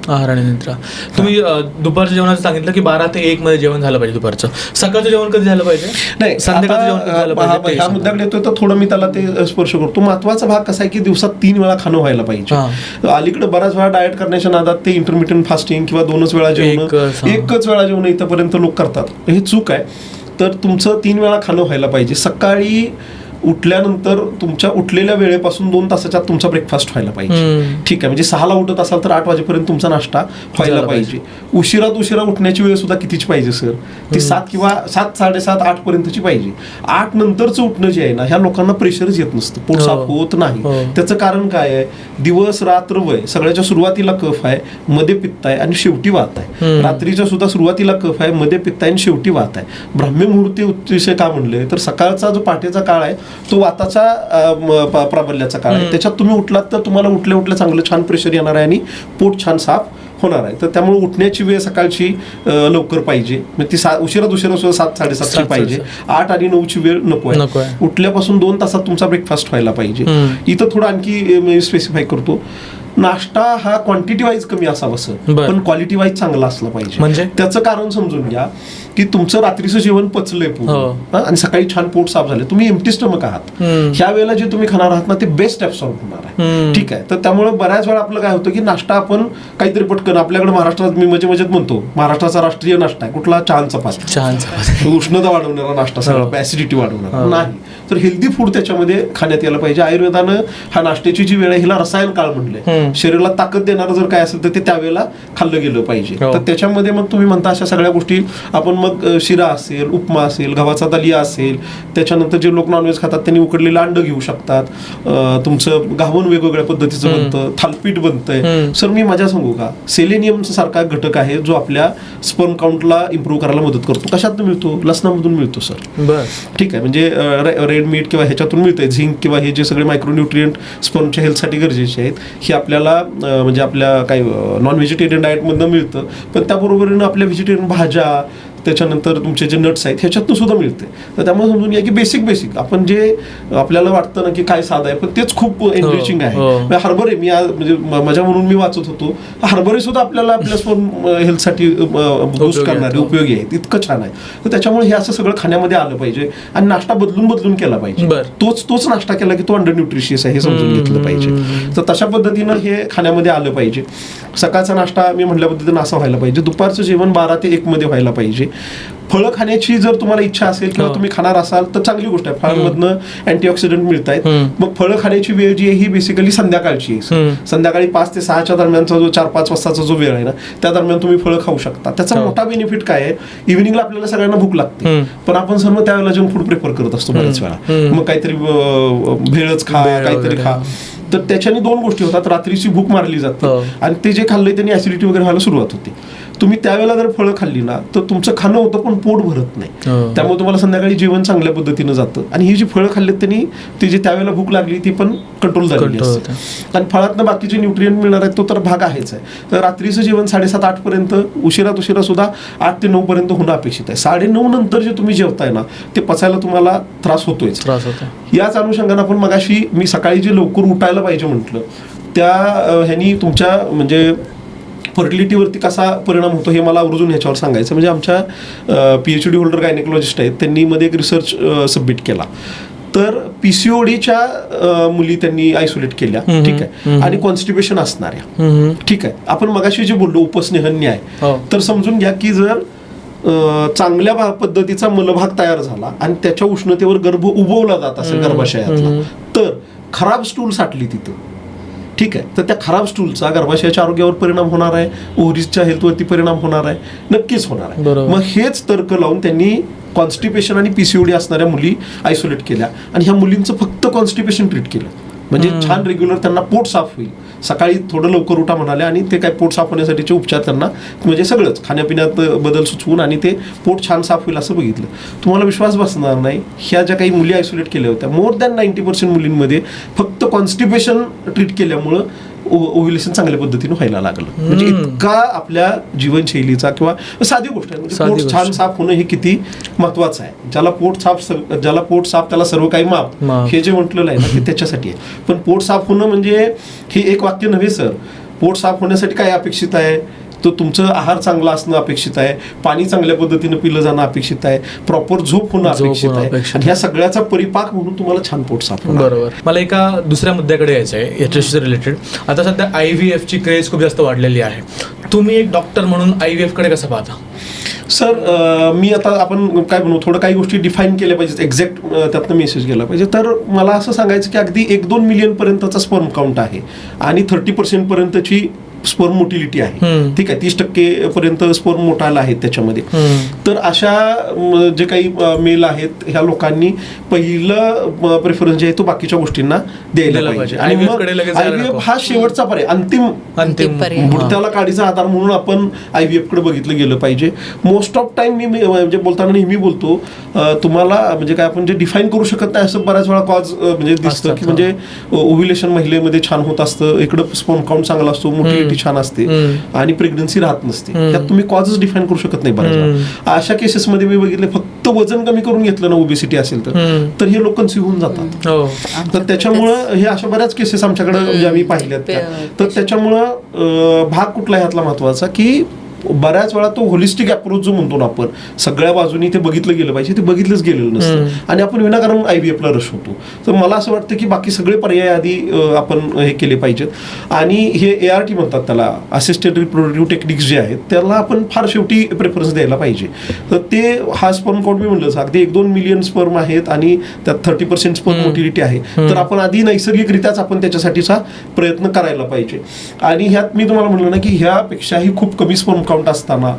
Speaker 1: तुम्ही दुपारच्या जेवणाचं सांगितलं की 12 ते 1 मध्ये जेवण झालं पाहिजे दुपारचं. सकाळचं जेवण कधी झालं पाहिजे?
Speaker 2: नाही, ह्या मुद्द्याकडे येतोय तर थोडं मी त्याला ते स्पर्श करतो. महत्वाचा भाग कसा आहे की दिवसात 3 वेळा खाणं व्हायला पाहिजे. अलीकडे बऱ्याच वेळा डाएट करण्याच्या नादात ते इंटरमिटंट फास्टिंग किंवा 2च वेळा जेवण, एकच वेळा जेवण इथपर्यंत लोक करतात. हे चूक आहे. तर तुमचं 3 वेळा खाणं व्हायला पाहिजे. सकाळी उठल्यानंतर तुमच्या उठलेल्या वेळेपासून 2 तासाच्या तुमचा ब्रेकफास्ट व्हायला पाहिजे, ठीक आहे. म्हणजे 6ला उठत असाल तर 8 वाजेपर्यंत तुमचा नाश्ता व्हायला पाहिजे. उशिरा उठण्याची वेळ सुद्धा कितीची पाहिजे सर? ती 7 किंवा 7, 7:30, 8 पर्यंतची पाहिजे. 8 नंतरचं उठणं जे आहे ना, ह्या लोकांना प्रेशरच येत नसतं, पोट साफ होत नाही. त्याचं कारण काय आहे? दिवस रात्र वय सगळ्याच्या सुरुवातीला कफ आहे, मध्ये पित्त आहे आणि शेवटी वात आहे. रात्रीच्या सुद्धा सुरुवातीला कफ आहे, मध्ये पित्त आहे आणि शेवटी वात आहे. ब्राह्मी मुहूर्ती विषय का म्हणले तर सकाळचा जो पहाटेचा काळ आहे तो वाताचा प्राबल्याचा काळ आहे. त्याच्यात तुम्ही उठलात तर तुम्हाला उठल्या चांगलं छान प्रेशर येणार आहे आणि पोट छान साफ होणार आहे. तर त्यामुळे उठण्याची वेळ सकाळची लवकर पाहिजे. म्हणजे ती उशिरा 7, 7:30ची पाहिजे. 8 आणि 9ची वेळ नको आहे. उठल्यापासून 2 तासात तुमचा ब्रेकफास्ट व्हायला पाहिजे. इथं थोडं आणखी स्पेसिफाय करतो. नाश्ता हा क्वांटिटी वाईज कमी असावा सर, पण क्वालिटी वाईज चांगला असला पाहिजे. म्हणजे त्याचं कारण समजून घ्या की तुमचं रात्रीचं जेवण पचलंय पूर्ण आणि सकाळी छान पोट साफ झालं, तुम्ही एम्प्टी स्टमक आहात. ह्या वेळेला जे तुम्ही खाणार आहात ना ते बेस्ट ऍब्सॉर्ब होणार आहे, ठीक आहे. तर त्यामुळे बऱ्याच वेळा आपलं काय होतं की नाश्ता आपण काहीतरी पटकन आपल्याकडे महाराष्ट्रात मी मजेत म्हणतो महाराष्ट्राचा राष्ट्रीय नाश्ता आहे कुठला? चहा चपाती. उष्णता वाढवणारा नाश्ता सगळा, ऍसिडिटी वाढवणारा नाही. तर हेल्दी फूड त्याच्यामध्ये खाण्यात यायला पाहिजे. आयुर्वेदानं हा नाश्त्याची जी वेळ आहे हिला रसायन काळ म्हणले. शरीराला ताकद देणारं जर काय असेल तर ते त्यावेळेला खाल्लं गेलं पाहिजे. तर त्याच्यामध्ये मग तुम्ही म्हणता अशा सगळ्या गोष्टी आपण मग शिरा असेल, उपमा असेल, गव्हाचा दलिया असेल, त्याच्यानंतर जे लोक नॉनव्हेज खातात त्यांनी उकडलेलं अंड घेऊ शकतात. तुमचं घावन वेगवेगळ्या पद्धतीचं बनतं, थालपीठ बनतंय. सर मी मजा सांगू का, सेलेनियम सारखा घटक आहे जो आपल्या स्पर्म काउंटला इम्प्रूव्ह करायला मदत करतो. कशात मिळतो? लसणामधून मिळतो सर. ठीक आहे, म्हणजे रेड मीट किंवा ह्याच्यातून मिळतंय. झिंक किंवा हे जे सगळे मायक्रोन्यूट्रिएंट स्पर्मच्या हेल्थसाठी गरजेचे आहेत हे आपल्याला म्हणजे आपल्या काही नॉन व्हेजिटेरियन डाएटमधनं मिळतं. पण त्याबरोबरीनं आपल्या व्हेजिटेरियन भाज्या, त्याच्यानंतर तुमचे जे नट्स आहेत ह्याच्यातून सुद्धा मिळते. तर त्यामुळे समजून घ्या की बेसिक आपण जे आपल्याला वाटतं ना की काय साधं आहे पण तेच खूप एनरिचिंग आहे. हरभरे मी म्हणजे मजा म्हणून मी वाचत होतो, हरभरे सुद्धा आपल्याला आपल्या स्पर्म हेल्थसाठी बूस्ट करणारे उपयोगी आहेत, इतकं छान आहे. तर त्याच्यामुळे हे असं सगळं खाण्यामध्ये आलं पाहिजे आणि नाश्ता बदलून केला पाहिजे. तोच नाश्ता केला की तो अंडर न्यूट्रिशियस आहे हे समजून घेतलं पाहिजे. तर तशा पद्धतीनं हे खाण्यामध्ये आलं पाहिजे. सकाळचा नाश्ता मी म्हटल्या पद्धतीनं असा व्हायला पाहिजे. दुपारचं जेवण 12 ते 1 मध्ये व्हायला पाहिजे. फळं खाण्याची जर तुम्हाला इच्छा असेल किंवा तुम्ही खाणार असाल तर चांगली गोष्ट आहे. फळांमधनं अँटीऑक्सिडंट मिळत आहेत. मग फळं खाण्याची वेळ जी आहे ही बेसिकली संध्याकाळची आहे. संध्याकाळी 5 ते 6च्या दरम्यानचा जो 4-5 वाजताचा जो वेळ आहे ना त्या दरम्यान तुम्ही फळं खाऊ शकता. त्याचा मोठा बेनिफिट काय आहे, इव्हिनिंगला आपल्याला सगळ्यांना भूक लागते पण आपण सर्व त्यावेळेला जंक फूड प्रिफर करत असतो बऱ्याच वेळा. मग काहीतरी भेळच खा, काहीतरी खा. तर त्याच्याने 2 गोष्टी होतात, रात्रीची भूक मारली जाते आणि ते जे खाल्लंय त्यांनी ऍसिडिटी वगैरे व्हायला सुरुवात होते. तुम्ही त्यावेळेला जर फळं खाल्ली ना तर तुमचं खाणं होतं पण पोट भरत नाही. त्यामुळे तुम्हाला संध्याकाळी जेवण चांगल्या पद्धतीनं जातं आणि ही जी फळं खाल्लीत त्यांनी ती जी त्यावेळेला भूक लागली ती पण कंट्रोल झालेली असते. आणि फळातनं बाकीचे न्यूट्रिएंट मिळणार आहेत तो तर भाग आहेच आहे. तर रात्रीचं जेवण 7:30-8 पर्यंत, उशिरा सुद्धा 8 ते 9 पर्यंत होणं अपेक्षित आहे. 9:30 नंतर जे तुम्ही जेवताय ना ते पचायला तुम्हाला त्रास होतोय. याच अनुषंगाने आपण मगाशी मी सकाळी जे लवकर उठायला पाहिजे म्हटलं त्या ह्यानी तुमच्या म्हणजे फर्टिलिटीवरती कसा परिणाम होतो हे मला आवर्जून ह्याच्यावर सांगायचं. म्हणजे आमच्या PhD होल्डर गायनेकोलॉजिस्ट आहेत त्यांनी मध्ये एक रिसर्च सबमिट केला. तर PCODच्या मुली त्यांनी आयसोलेट केल्या, ठीक आहे, आणि कॉन्स्टिपेशन असणाऱ्या, ठीक आहे. आपण मगाशी जे बोललो उपस्नेह न्याय, तर समजून घ्या की जर चांगल्या पद्धतीचा मलभाग तयार झाला आणि त्याच्या उष्णतेवर गर्भ उगवला जात असेल गर्भाशयातला तर खराब स्टूल साठली तिथं, ठीक आहे, तर त्या खराब स्टूलचा गर्भाशयाच्या आरोग्यावर परिणाम होणार आहे, ओव्हरीजच्या हेल्थवरती परिणाम होणार आहे, नक्कीच होणार आहे. मग हेच तर्क लावून त्यांनी कॉन्स्टिपेशन आणि PCOD असणाऱ्या मुली आयसोलेट केल्या आणि ह्या मुलींचं फक्त कॉन्स्टिपेशन ट्रीट केलं. म्हणजे छान रेग्युलर त्यांना पोट साफ होईल. सकाळी थोडं लवकर उठा म्हणाले आणि ते काय पोट साफ होण्यासाठीचे उपचार त्यांना म्हणजे सगळंच खाण्यापिण्यात बदल सुचवून आणि ते पोट छान साफ होईल असं बघितलं. तुम्हाला विश्वास बसणार नाही, ह्या ज्या काही मुली आयसोलेट केल्या होत्या मोर दॅन 90% मुलींमध्ये फक्त कॉन्स्टिपेशन ट्रीट केल्यामुळं ओव्ह्युलेशन चांगल्या पद्धतीने व्हायला लागलं. म्हणजे इतका आपल्या जीवनशैलीचा किंवा साधी गोष्ट आहे म्हणजे पोट छान साफ होणं हे किती महत्वाचं आहे. ज्याला पोट साफ त्याला सर्व काही माप हे जे म्हटलेलं आहे ना ते त्याच्यासाठी आहे. पण पोट साफ होणं म्हणजे हे एक वाक्य नव्हे सर. पोट साफ होण्यासाठी काय अपेक्षित आहे, तर तुमचं आहार चांगला असणं अपेक्षित आहे, पाणी चांगल्या पद्धतीनं पिलं जाणं अपेक्षित आहे, प्रॉपर झोप होणं अपेक्षित आहे आणि ह्या सगळ्याचा परिपाक म्हणून तुम्हाला छान पोट साफ होणार.
Speaker 1: बरोबर. मला एका दुसऱ्या मुद्द्याकडे यायचं आहे याच्याशी रिलेटेड. आता सध्या IVF ची क्रेज खूप जास्त वाढलेली आहे. तुम्ही एक डॉक्टर म्हणून IVF कडे कसं पाहता?
Speaker 2: सर मी आता आपण काय म्हणू थोडं काही गोष्टी डिफाईन केल्या पाहिजेत, एक्झॅक्ट त्यातनं मेसेज गेला पाहिजे. तर मला असं सांगायचं की अगदी 1-2 मिलियन पर्यंतचा स्पर्म काउंट आहे आणि 30% पर्यंतची स्पर्म मोटिलिटी आहे, ठीक आहे, 30% पर्यंत स्पर्म मोटायला आहेत त्याच्यामध्ये. तर अशा जे काही मेल आहेत ह्या लोकांनी पहिलं प्रेफरन्स जे आहे तो बाकीच्या गोष्टींना द्यायला पाहिजे. आणि मग IVF हा शेवटचा पर्याय, अंतिम बुडत्याला काडीचा आधार म्हणून आपण IVF कडे बघितलं गेलं पाहिजे. मोस्ट ऑफ टाइम मी म्हणजे बोलताना नेहमी बोलतो तुम्हाला म्हणजे काय आपण जे डिफाईन करू शकत नाही असं बऱ्याच वेळा कॉज म्हणजे दिसतं की म्हणजे ओव्ह्युलेशन महिलेमध्ये छान होत असतं, इकडं स्पर्म काउंट चांगला असतो, मोटिलिटी छान असते आणि प्रेग्नन्सी राहत नसते. त्यात तुम्ही कॉजच डिफाईन करू शकत नाही बऱ्याच वेळा. अशा केसेसमध्ये मी बघितले फक्त वजन कमी करून घेतलं ना ओबेसिटी असेल तर हे लोक कन्सिव्ह होऊन जातात. तर त्याच्यामुळं हे अशा बऱ्याच केसेस आमच्याकडे म्हणजे आम्ही पाहिल्यात. तर त्याच्यामुळं भाग कुठला ह्यातला महत्वाचा की बऱ्याच वेळा तो होलिस्टिक अप्रोच जो म्हणतो ना आपण, सगळ्या बाजूनी ते बघितलं गेलं पाहिजे, ते बघितलंच गेलेलं नसतं आणि आपण विनाकारण IVF ला रश होतो. तर मला असं वाटतं की बाकी सगळे पर्याय आधी आपण हे केले पाहिजेत आणि हे ART म्हणतात त्याला, असिस्टेड रिप्रोडक्टिव्ह टेक्निक्स जे आहेत त्याला आपण फार शेवटी प्रेफरन्स द्यायला पाहिजे. तर ते हा स्पर्म काउंट मी म्हणलं अगदी 1-2 मिलियन स्पर्म आहेत आणि त्यात 30% स्पर्म मोटिलिटी आहे, तर आपण आधी नैसर्गिकरित्याच आपण त्याच्यासाठीचा प्रयत्न करायला पाहिजे. आणि ह्यात मी तुम्हाला म्हणलं ना की ह्यापेक्षाही खूप कमी स्पर्म काउंट असताना,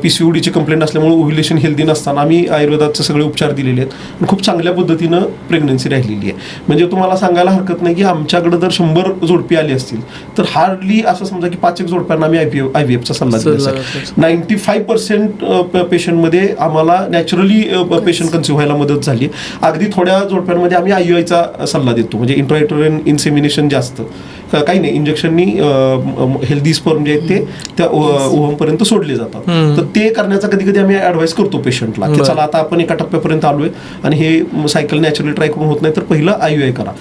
Speaker 2: PCODची कंप्लेंट असल्यामुळे ओव्ह्युलेशन हेल्दी नसताना आम्ही आयुर्वेदाचे सगळे उपचार दिलेले आहेत आणि खूप चांगल्या पद्धतीनं प्रेग्नन्सी राहिलेली आहे. म्हणजे तुम्हाला सांगायला हरकत नाही की आमच्याकडे जर 100 जोडपी आली असतील तर हार्डली असं समजा की 5-1 जोडप्यांना आम्ही IVFचा सल्ला दिला आहे. 95% पेशंटमध्ये आम्हाला नॅचरली पेशंट कन्सिव्ह व्हायला मदत झाली. अगदी थोड्या जोडप्यांमध्ये आम्ही IUIचा सल्ला देतो, म्हणजे इंट्रायुटेरिन इन्सेमिनेशन जास्त काही नाही, इंजेक्शननी हेल्दी स्पर्म जे आहेत ते त्या ओव्हमपर्यंत सोडले जातात. तर ते करण्याचा कधी कधी आम्ही ऍडवाइस करतो पेशंटला की चला आता आपण एका टप्प्यापर्यंत आलोय आणि हे सायकल नॅचरली ट्राय करून होत नाही तर पहिलं IUI करा.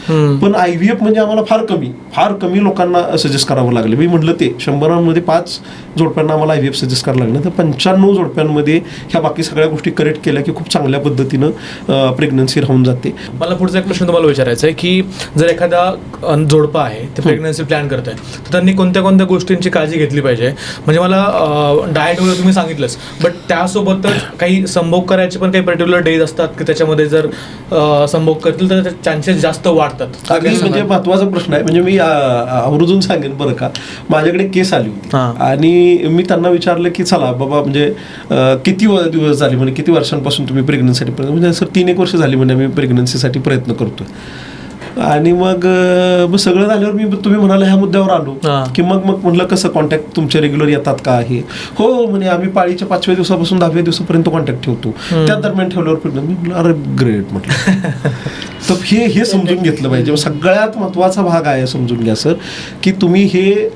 Speaker 2: पण IVF म्हणजे आम्हाला फार कमी लोकांना सजेस्ट करावं लागलं. मी म्हटलं ते 100मध्ये 5 जोडप्यांना आम्हाला IVF सजेस्ट करावं लागलं, तर 95 जोडप्यांमध्ये ह्या बाकी सगळ्या गोष्टी करेक्ट केल्या की खूप चांगल्या पद्धतीनं प्रेग्नन्सी राहून जाते.
Speaker 1: मला पुढचा एक प्रश्न तुम्हाला विचारायचा आहे की जर एखादा जोडपा आहे ते प्रेग्नन्सी प्लॅन करत आहे तर त्यांनी कोणत्या कोणत्या गोष्टींची काळजी घेतली पाहिजे? म्हणजे मला डाएट वगैरे तुम्ही सांगितलंच, बट त्यासोबतच काही संभोग करायचे पण काही पर्टिक्युलर डेज असतात की त्याच्यामध्ये जर संभोग करतील तर चान्सेस जास्त वाढतात.
Speaker 2: म्हणजे महत्वाचा प्रश्न आहे. म्हणजे मी आवर्जून सांगेन बरं का, माझ्याकडे केस आली होती आणि मी त्यांना विचारलं की चला बाबा म्हणजे किती दिवस झाले, म्हणजे किती वर्षांपासून तुम्ही प्रेग्नन्सीसाठी, म्हणजे सर 3-1 वर्ष झाली म्हणजे मी प्रेग्नन्सीसाठी प्रयत्न करतोय. आणि मग सगळं झाल्यावर मी तुम्ही म्हणाला ह्या मुद्द्यावर आलो की मग म्हटलं कसं कॉन्टॅक्ट तुमचे रेग्युलर येतात का? हे हो म्हणजे आम्ही पाळीच्या 5व्या दिवसापासून 10व्या दिवसापर्यंत कॉन्टॅक्ट ठेवतो, त्या दरम्यान ठेवल्यावर प्रेग्नंट. मी म्हटलं अरे ग्रेट म्हटलं. तर हे समजून घेतलं पाहिजे. सगळ्यात महत्वाचा भाग आहे समजून घ्या सर की तुम्ही हे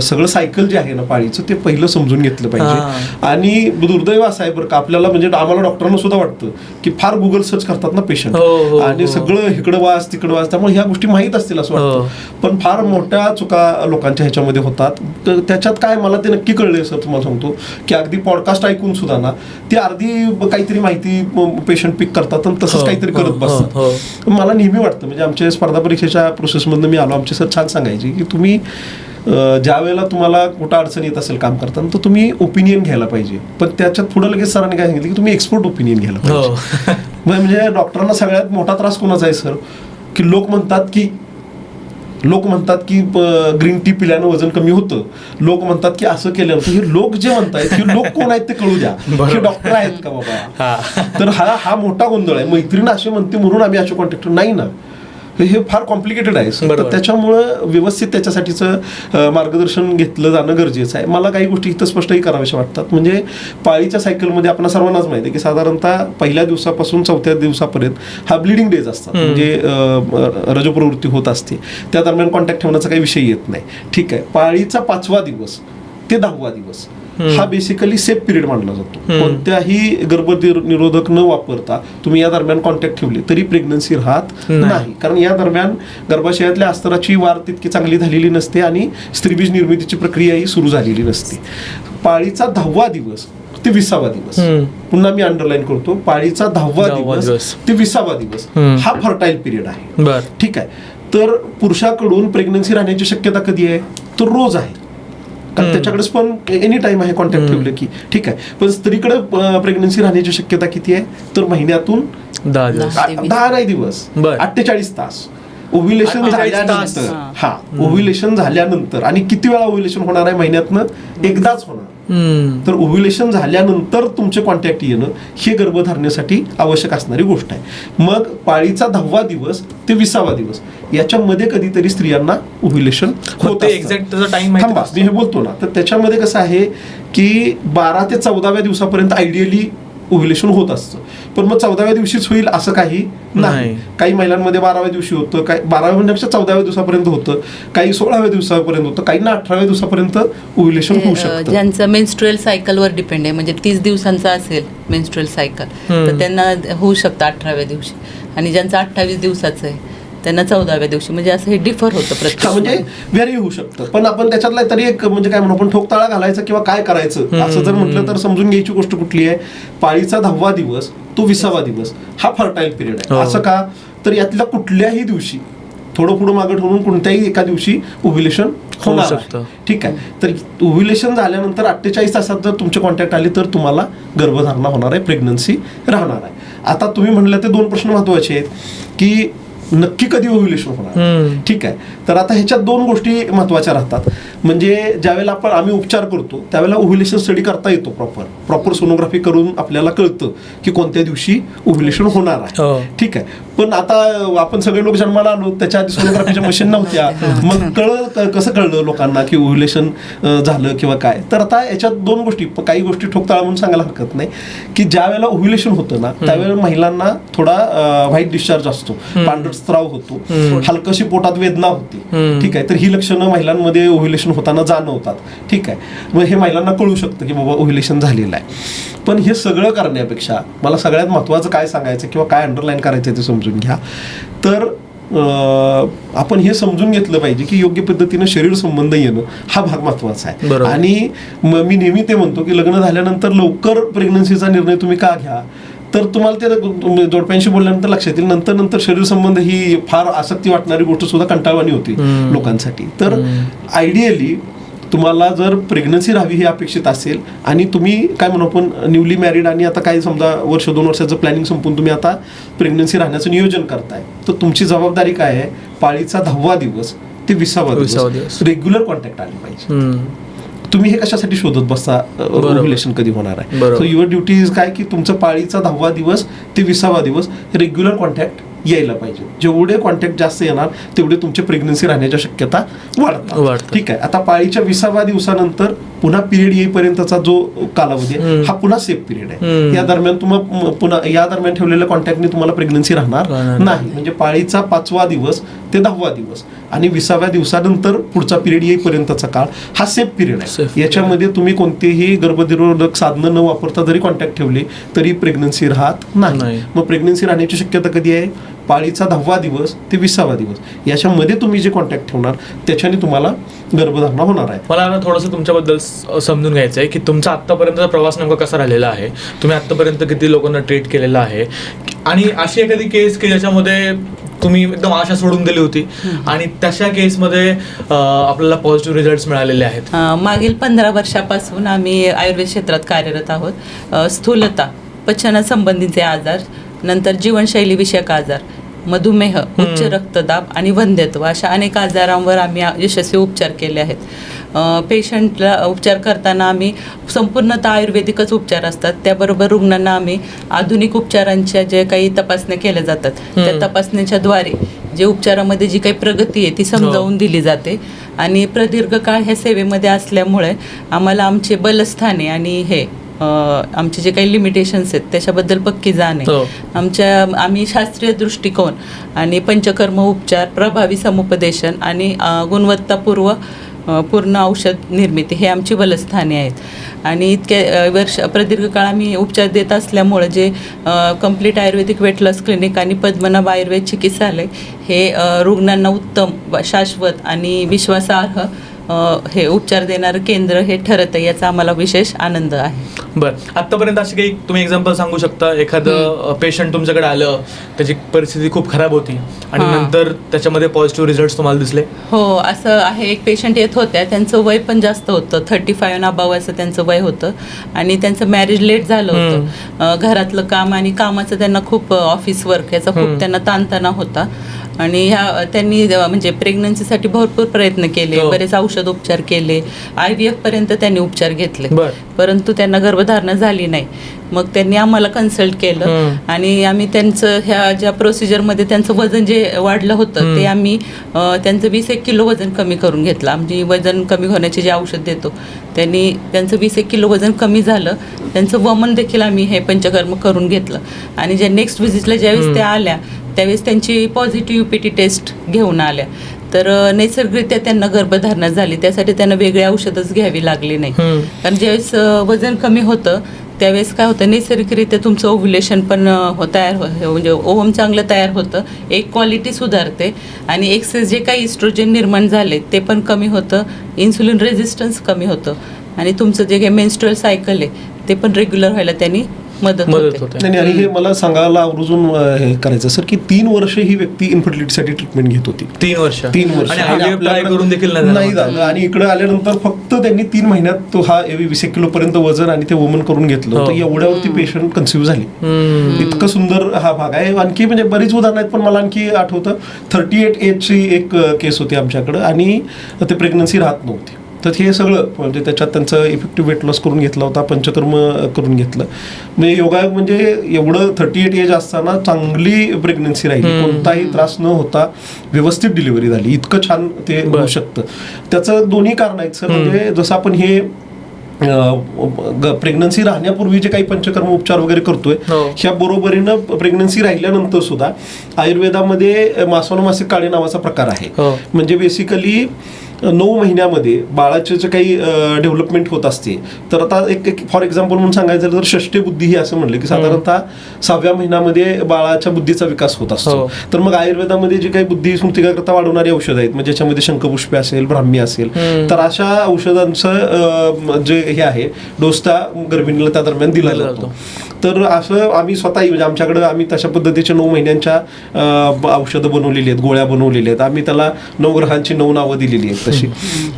Speaker 2: सगळं सायकल जे आहे ना पाळीचं ते पहिलं समजून घेतलं पाहिजे. आणि दुर्दैव असं आहे बरं का आपल्याला, म्हणजे आम्हाला डॉक्टरांना सुद्धा वाटतं की फार गुगल सर्च करतात ना पेशंट आणि सगळं इकडं वाच तिकडं वाच, त्यामुळे ह्या गोष्टी माहीत असतील असं वाटतं. पण फार मोठ्या चुका लोकांच्या ह्याच्यामध्ये होतात. तर त्याच्यात काय मला ते नक्की कळलंय सर, तुम्हाला सांगतो की अगदी पॉडकास्ट ऐकून सुद्धा ना ती अर्धी काहीतरी माहिती पेशंट पिक करतात आणि तसंच काहीतरी करत बसतात. मला नेहमी वाटतं, म्हणजे आमच्या स्पर्धा परीक्षेच्या प्रोसेसमधून मी आलो, आमचे सर छान सांगायचे की तुम्ही ज्या वेळेला तुम्हाला कुठं अडचण येत असेल काम करताना तर तुम्ही ओपिनियन घ्यायला पाहिजे, पण त्याच्यात पुढे लगेच सरांनी काय सांगितलं की तुम्ही एक्सपर्ट ओपिनियन घ्यायला पाहिजे. म्हणजे डॉक्टरांना सगळ्यात मोठा त्रास कोणाचा आहे सर की लोक म्हणतात की ग्रीन टी पिल्यानं वजन कमी होतं, लोक म्हणतात की असं केलं. हे लोक जे म्हणतायत हे लोक कोण आहेत ते कळू द्या, हे डॉक्टर आहेत का बाबा? तर हा मोठा गोंधळ आहे. मैत्रीण असे म्हणते म्हणून आम्ही असे कॉन्टॅक्ट नाही ना, हे फार कॉम्प्लिकेटेड आहे. तर त्याच्यामुळं व्यवस्थित त्याच्यासाठीचं मार्गदर्शन घेतलं जाणं गरजेचं आहे. मला काही गोष्टी इथं स्पष्टही कराव्याशा वाटतात. म्हणजे पाळीच्या सायकलमध्ये आपल्याला सर्वांनाच माहिती आहे की साधारणतः पहिल्या दिवसापासून 4थ्या दिवसापर्यंत हा ब्लिडिंग डेज असतात, म्हणजे रजोप्रवृत्ती होत असते. त्या दरम्यान कॉन्टॅक्ट ठेवण्याचा काही विषय येत नाही. ठीक आहे, पाळीचा 5वा दिवस ते 10वा दिवस हा बेसिकली सेफ पिरियड मानला जातो. कोणत्याही गर्भनिरोधक न वापरता तुम्ही या दरम्यान कॉन्टॅक्ट ठेवले तरी प्रेग्नन्सी राहत नाही, कारण या दरम्यान गर्भाशयातल्या अस्तराची वाढ तितकी चांगली झालेली नसते आणि स्त्रीबीज निर्मितीची प्रक्रियाही सुरू झालेली नसते. पाळीचा 10वा दिवस ते 20वा दिवस, पुन्हा मी अंडरलाईन करतो, पाळीचा 10वा दिवस ते 20वा दिवस हा फर्टाईल पिरियड आहे. ठीक आहे, तर पुरुषाकडून प्रेग्नन्सी राहण्याची शक्यता कधी आहे? तर रोज आहे, कारण त्याच्याकडे पण एनी टाइम आहे कॉन्टॅक्ट ठेवलं की. ठीक आहे, पण स्त्रीकडे प्रेग्नन्सी राहण्याची शक्यता किती आहे? तर महिन्यातून 10 नाही दिवस, 48 तास. ओव्ह्युलेशन झाल्यानंतर, ओव्ह्युलेशन झाल्यानंतर, आणि किती वेळा ओव्ह्युलेशन होणार आहे? महिन्यातनं एकदाच होणार. तर ओव्ह्युलेशन झाल्यानंतर तुमचे कॉन्टॅक्ट येणं हे गर्भधारणेसाठी आवश्यक असणारी गोष्ट आहे. मग पाळीचा 10वा दिवस ते 20वा दिवस याच्यामध्ये कधीतरी स्त्रियांना ओव्ह्युलेशन होतं. थांबा, मी हे बोलतो ना, तर त्याच्यामध्ये कसं आहे की 12 ते 14व्या दिवसापर्यंत आयडियली ओव्ह्युलेशन होत असतं. पण मग 14व्या दिवशीच होईल असं काही नाही. काही महिलांमध्ये 12व्या दिवशी होतं, काही 12व्या महिन्यापेक्षा 14व्या दिवसापर्यंत होतं, काही 16व्या दिवसापर्यंत होतं, काही 18व्या दिवसापर्यंत ओव्ह्युलेशन होऊ शकतं.
Speaker 3: ज्यांचं मेन्स्ट्रुअल सायकलवर डिपेंड आहे, म्हणजे 30 दिवसांचा असेल मेन्स्ट्रुअल सायकल तर त्यांना होऊ शकतं 18व्या दिवशी, आणि ज्यांचं 28 दिवसाचं आहे त्यांना 14व्या दिवशी, म्हणजे असं हे डिफर होतं प्रत्येक.
Speaker 2: म्हणजे व्हेरी होऊ शकतं, पण आपण त्याच्यातला तरी एक म्हणजे काय म्हणू आपण ठोकताळा घालायचं किंवा काय करायचं असं जर म्हटलं तर समजून घ्यायची गोष्ट कुठली आहे, पाळीचा 10वा दिवस तो 20वा दिवस हा फर्टाईल पिरियड आहे. असं का, तर यातल्या कुठल्याही दिवशी थोडं पुढं मागं ठेवून कोणत्याही एका दिवशी ओव्ह्युलेशन होणार आहे. ठीक आहे, तर ओव्ह्युलेशन झाल्यानंतर 48 तासात जर तुमचे कॉन्टॅक्ट आले तर तुम्हाला गर्भधारणा होणार आहे, प्रेग्नन्सी राहणार आहे. आता तुम्ही म्हणलं ते 2 प्रश्न महत्वाचे आहेत की नक्की कधी ओव्ह्युलेशन होणार. ठीक आहे, तर आता ह्याच्यात 2 गोष्टी महत्वाच्या राहतात. म्हणजे ज्यावेळेला आम्ही उपचार करतो त्यावेळेला ओव्ह्युलेशन स्टडी करता येतो, प्रॉपर सोनोग्राफी करून आपल्याला कळतं की कोणत्या दिवशी ओव्ह्युलेशन होणार आहे. ठीक आहे, पण आता आपण सगळे लोक जन्माला आलो त्याच्या आधी सोनोग्राफीच्या मशीन नव्हत्या, मग कसं कळलं लोकांना की ओव्ह्युलेशन झालं किंवा काय. तर आता याच्यात 2 गोष्टी, काही गोष्टी ठोकताळा म्हणून सांगायला हरकत नाही की ज्या वेळेला ओव्ह्युलेशन होतं ना त्यावेळेला महिलांना थोडा व्हाईट डिस्चार्ज असतो, पांढर स्त्राव होतो, हलकशी पोटात वेदना होती. ठीक आहे, तर ही लक्षणं महिलांमध्ये ओव्ह्युलेशन होताना जाणवतात. ठीक आहे, मग हे महिलांना कळू शकतं की बाबा ओव्ह्युलेशन झालेलं आहे. पण हे सगळं करण्यापेक्षा मला सगळ्यात महत्त्वाचं काय सांगायचं किंवा काय अंडरलाईन करायचं ते समजून घ्या. तर आपण हे समजून घेतलं पाहिजे की योग्य पद्धतीनं शरीर संबंध येणं हा भाग महत्वाचा आहे. आणि मी नेहमी ते म्हणतो की लग्न झाल्यानंतर लवकर प्रेग्नन्सीचा निर्णय तुम्ही का घ्या, तर तुम्हाला ते जोडप्यांशी बोलल्यानंतर लक्षात येईल नंतर शरीर संबंध ही फार आसक्ती वाटणारी गोष्ट सुद्धा कंटाळवाणी होती लोकांसाठी. तर आयडियली तुम्हाला जर प्रेग्नन्सी राहावी ही अपेक्षित असेल आणि तुम्ही काय म्हणू आपण न्यूली मॅरिड आणि आता काही समजा 1-2 वर्षाचं प्लॅनिंग संपून तुम्ही आता प्रेग्नन्सी राहण्याचं नियोजन करताय, तर तुमची जबाबदारी काय आहे, पाळीचा 10वा दिवस ते 20वा दिवस रेग्युलर कॉन्टॅक्ट आले पाहिजे. तुम्ही हे कशासाठी शोधत बसता ओव्ह्युलेशन कधी होणार आहे. सो युअर ड्युटी इज काय की तुमचं पाळीचा 10वा दिवस ते 20वा दिवस रेग्युलर कॉन्टॅक्ट यायला पाहिजे. जेवढे कॉन्टॅक्ट जास्त येणार तेवढे तुमचे प्रेग्नन्सी राहण्याच्या शक्यता वाढतात. ठीक आहे, आता पाळीच्या 20व्या दिवसानंतर पुन्हा पिरियड येईपर्यंतचा जो कालावधी आहे हा पुन्हा सेफ पिरियड आहे. या दरम्यान पुन्हा या दरम्यान ठेवलेल्या कॉन्टॅक्टने तुम्हाला प्रेग्नन्सी राहणार नाही. म्हणजे पाळीचा 5वा दिवस ते 10वा दिवस आणि 20व्या दिवसानंतर पुढचा पिरियड येईपर्यंतचा काळ हा सेफ पिरियड आहे. याच्यामध्ये तुम्ही कोणतेही गर्भनिरोधक साधनं न वापरता जरी कॉन्टॅक्ट ठेवले तरी प्रेग्नन्सी राहत नाही. मग प्रेग्नन्सी राहण्याची शक्यता कधी आहे, पाळीचा 10वा दिवस ते 20वा दिवस याच्यामध्ये तुम्ही जे कॉन्टॅक्ट ठेवणार त्याच्याने तुम्हाला गर्भधारणा होणार आहे.
Speaker 1: मला थोडंसं तुमच्याबद्दल समजून घ्यायचं आहे की तुमचा आत्तापर्यंतचा प्रवास नेमका कसा राहिलेला आहे, तुम्ही आत्तापर्यंत किती लोकांना ट्रीट केलेला आहे आणि अशी एखादी केस की ज्याच्यामध्ये तुम्ही एकदम आशा सोडून दिली होती आणि तशा केसमध्ये आपल्याला पॉझिटिव्ह रिझल्ट्स मिळालेले आहेत.
Speaker 3: मागील 15 वर्षापासून आम्ही आयुर्वेद क्षेत्रात कार्यरत आहोत. स्थूलता, पचनसंबंधीचे आजार, नंतर जीवनशैली विषयक आजार, मधुमेह, उच्च रक्तदाब आणि वंध्यत्व अशा अनेक आजारांवर आम्ही यशस्वी उपचार केले आहेत. पेशंटला उपचार करताना आम्ही संपूर्णतः आयुर्वेदिकच उपचार असतात, त्याबरोबर रुग्णांना आम्ही आधुनिक उपचारांच्या जे काही तपासण्या केल्या जातात त्या तपासण्याच्या द्वारे जे उपचारामध्ये जी काही प्रगती आहे ती समजावून दिली जाते. आणि प्रदीर्घ काळ ह्या सेवेमध्ये असल्यामुळे आम्हाला आमचे बलस्थाने आणि आमचे जे काही लिमिटेशन्स आहेत त्याच्याबद्दल पक्की जाण आहे. आम्ही शास्त्रीय दृष्टिकोन आणि पंचकर्म उपचार, प्रभावी समुपदेशन आणि पूर्ण औषध निर्मिती हे आमची बलस्थाने आहेत. आणि इतक्या प्रदीर्घ काळ आम्ही उपचार देत असल्यामुळे जे कंप्लीट आयुर्वेदिक वेट लॉस क्लिनिक आणि पद्मनाभ आयुर्वेद चिकित्सालय हे रुग्णांना उत्तम, शाश्वत आणि विश्वासार्ह हे उपचार देणारं केंद्र हे ठरत आहे, याचा आम्हाला विशेष आनंद आहे.
Speaker 1: बरं, आत्तापर्यंत असे काही तुम्ही एक्झाम्पल सांगू शकता, एखादं पेशंट तुमच्याकडे आलं त्याची परिस्थिती खूप खराब होती आणि नंतर त्याच्यामध्ये पॉझिटिव्ह रिझल्ट तुम्हाला दिसले?
Speaker 3: हो, असं आहे. एक पेशंट येत होत्या, त्यांचं वय पण जास्त होतं, 35 अबाव असं त्यांचं वय होतं आणि त्यांचं मॅरेज लेट झालं होतं. घरातलं काम आणि कामाचं त्यांना खूप ऑफिस वर्क याचा खूप त्यांना ताणतणा होता आणि त्यांनी म्हणजे प्रेग्नन्सीसाठी भरपूर प्रयत्न केले, बरेच औषध उपचार केले, IVF पर्यंत त्यांनी उपचार घेतले, परंतु त्यांना गर्भधारणा झाली नाही. मग त्यांनी आम्हाला कन्सल्ट केलं आणि आम्ही त्यांचं ह्या ज्या प्रोसिजरमध्ये त्यांचं वजन जे वाढलं होतं ते आम्ही त्यांचं 21 किलो वजन कमी करून घेतलं. आमची वजन कमी होण्याचे जे औषध देतो त्यांनी त्यांचं 21 किलो वजन कमी झालं. त्यांचं वमन देखील आम्ही हे पंचकर्म करून घेतलं आणि ज्या नेक्स्ट व्हिजिटला ज्यावेळेस त्या आल्या त्यावेळेस त्यांची पॉझिटिव्ह UPT टेस्ट घेऊन आल्या. तर नैसर्गिकरित्या त्यांना गर्भधारणा झाली, त्यासाठी त्यांना वेगळी औषधच घ्यावी लागली नाही. कारण ज्यावेळेस वजन कमी होतं त्यावेळेस काय होतं, नैसर्गिकरित्या तुमचं ओव्ह्युलेशन पण म्हणजे ओव्हम चांगलं तयार होतं, एक क्वालिटी सुधारते आणि एक्सेस जे काही इस्ट्रोजन निर्माण झाले ते पण कमी होतं, इन्सुलिन रेझिस्टन्स कमी होतं आणि तुमचं जे काही मेन्स्ट्रुअल सायकल आहे ते पण रेग्युलर व्हायला त्यांनी मदत होते.
Speaker 2: नाही, आणि हे मला सांगायला आवर्जून हे करायचं सर की 3 वर्ष ही व्यक्ती इन्फर्टिलिटीसाठी ट्रीटमेंट घेत होती.
Speaker 1: 3 वर्ष
Speaker 2: आणि
Speaker 1: आपल्याकडे करून देखील
Speaker 2: नाही झालं. आणि इकडे आल्यानंतर फक्त त्यांनी 3 महिन्यात तो हा 20 किलो पर्यंत वजन आणि ते वोमन करून घेतलं होतं. एवढ्यावरती पेशंट कन्सिव्ह झाली. इतकं सुंदर हा भाग आहे. आणखी म्हणजे बरीच उदाहरणं आहेत, पण मला आणखी आठवतं 38 एजची एक केस होती आमच्याकडं आणि ते प्रेग्नन्सी राहत नव्हती. तर हे सगळं म्हणजे त्याच्यात त्यांचं इफेक्टिव्ह वेट लॉस करून घेतला होता, पंचकर्म करून घेतलं. म्हणजे योगायोग म्हणजे एवढं 38 एज असताना चांगली प्रेग्नन्सी राहिली, कोणताही त्रास न होता व्यवस्थित डिलिव्हरी झाली. इतकं छान ते होऊ शकतं. त्याचं दोन्ही कारण आहेत सर. म्हणजे जसं आपण हे प्रेग्नन्सी राहण्यापूर्वी जे काही पंचकर्म उपचार वगैरे करतोय, ह्या बरोबरीनं प्रेग्नन्सी राहिल्यानंतर सुद्धा आयुर्वेदामध्ये मासोनमासिक काळे नावाचा प्रकार आहे. म्हणजे बेसिकली 9 महिन्यामध्ये बाळाचे जे काही डेव्हलपमेंट होत असते. तर आता एक फॉर एक्झाम्पल म्हणून सांगायचं तर षष्ठी बुद्धी ही असं म्हणलं की साधारणतः 6व्या महिन्यामध्ये बाळाच्या बुद्धीचा विकास होत असतो. तर मग आयुर्वेदामध्ये जे काही बुद्धी स्मृतिकाकरता वाढवणारी औषधं आहेत, म्हणजे ज्याच्यामध्ये शंखपुष्पे असेल, ब्राह्मी असेल, तर अशा औषधांचं जे हे आहे डोस त्या गर्भिणीला त्या दरम्यान दिला जातो. तर असं आम्ही स्वतःही म्हणजे आमच्याकडे आम्ही तशा पद्धतीच्या 9 महिन्यांच्या औषधं बनवलेली आहेत, गोळ्या बनवलेल्या आहेत. आम्ही त्याला 9 ग्रहांची 9 नावं दिलेली आहेत तशी,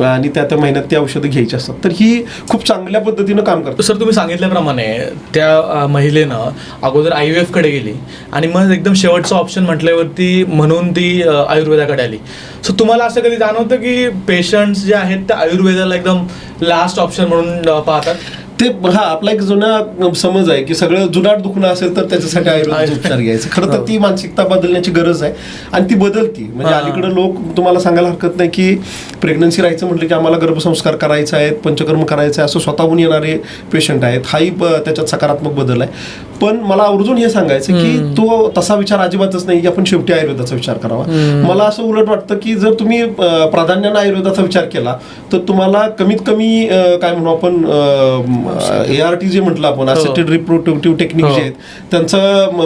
Speaker 2: आणि त्या महिन्यात ती औषधं घ्यायची असतात. तर ही खूप चांगल्या पद्धतीनं काम करतात.
Speaker 1: सर तुम्ही सांगितल्याप्रमाणे त्या महिलेनं अगोदर IVF कडे गेली आणि मग एकदम शेवटचं ऑप्शन म्हटल्यावरती म्हणून ती आयुर्वेदाकडे आली. सो तुम्हाला असं कधी जाणवतं की पेशंट्स जे आहेत ते आयुर्वेदाला एकदम लास्ट ऑप्शन म्हणून पाहतात?
Speaker 2: ते आपला एक जुना समज आहे की सगळं जुनाट दुखणं असेल तर त्याच्यासाठी आयुर्वेदिक उपचार घ्यायचे. खरं तर ती मानसिकता बदलण्याची गरज आहे आणि ती बदलती. म्हणजे अलीकडे लोक तुम्हाला सांगायला हरकत नाही की प्रेग्नन्सी राहायचं म्हटलं की आम्हाला गर्भसंस्कार करायचा आहे, पंचकर्म करायचं आहे असं स्वतःहून येणारे पेशंट आहेत. हाही त्याच्यात सकारात्मक बदल आहे. पण मला आवर्जून हे सांगायचं की तो तसा विचार अजिबातच नाही की आपण शेवटी आयुर्वेदाचा विचार करावा. मला असं उलट वाटतं की जर तुम्ही प्राधान्यानं आयुर्वेदाचा विचार केला तर तुम्हाला कमीत कमी काय म्हणू आपण ART जे म्हटलं आपण, असिस्टेड रिप्रोडक्टिव्ह टेक्निक जे आहेत त्यांचा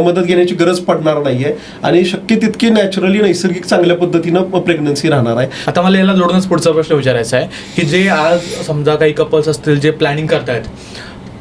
Speaker 2: मदत घेण्याची गरज पडणार नाहीये आणि शक्य तितकी नॅचरली नैसर्गिक चांगल्या पद्धतीनं प्रेग्नन्सी राहणार आहे.
Speaker 1: आता मला याला जोडूनच पुढचा प्रश्न विचारायचा आहे की जे आज समजा काही कपल्स असतील जे प्लॅनिंग करतायत,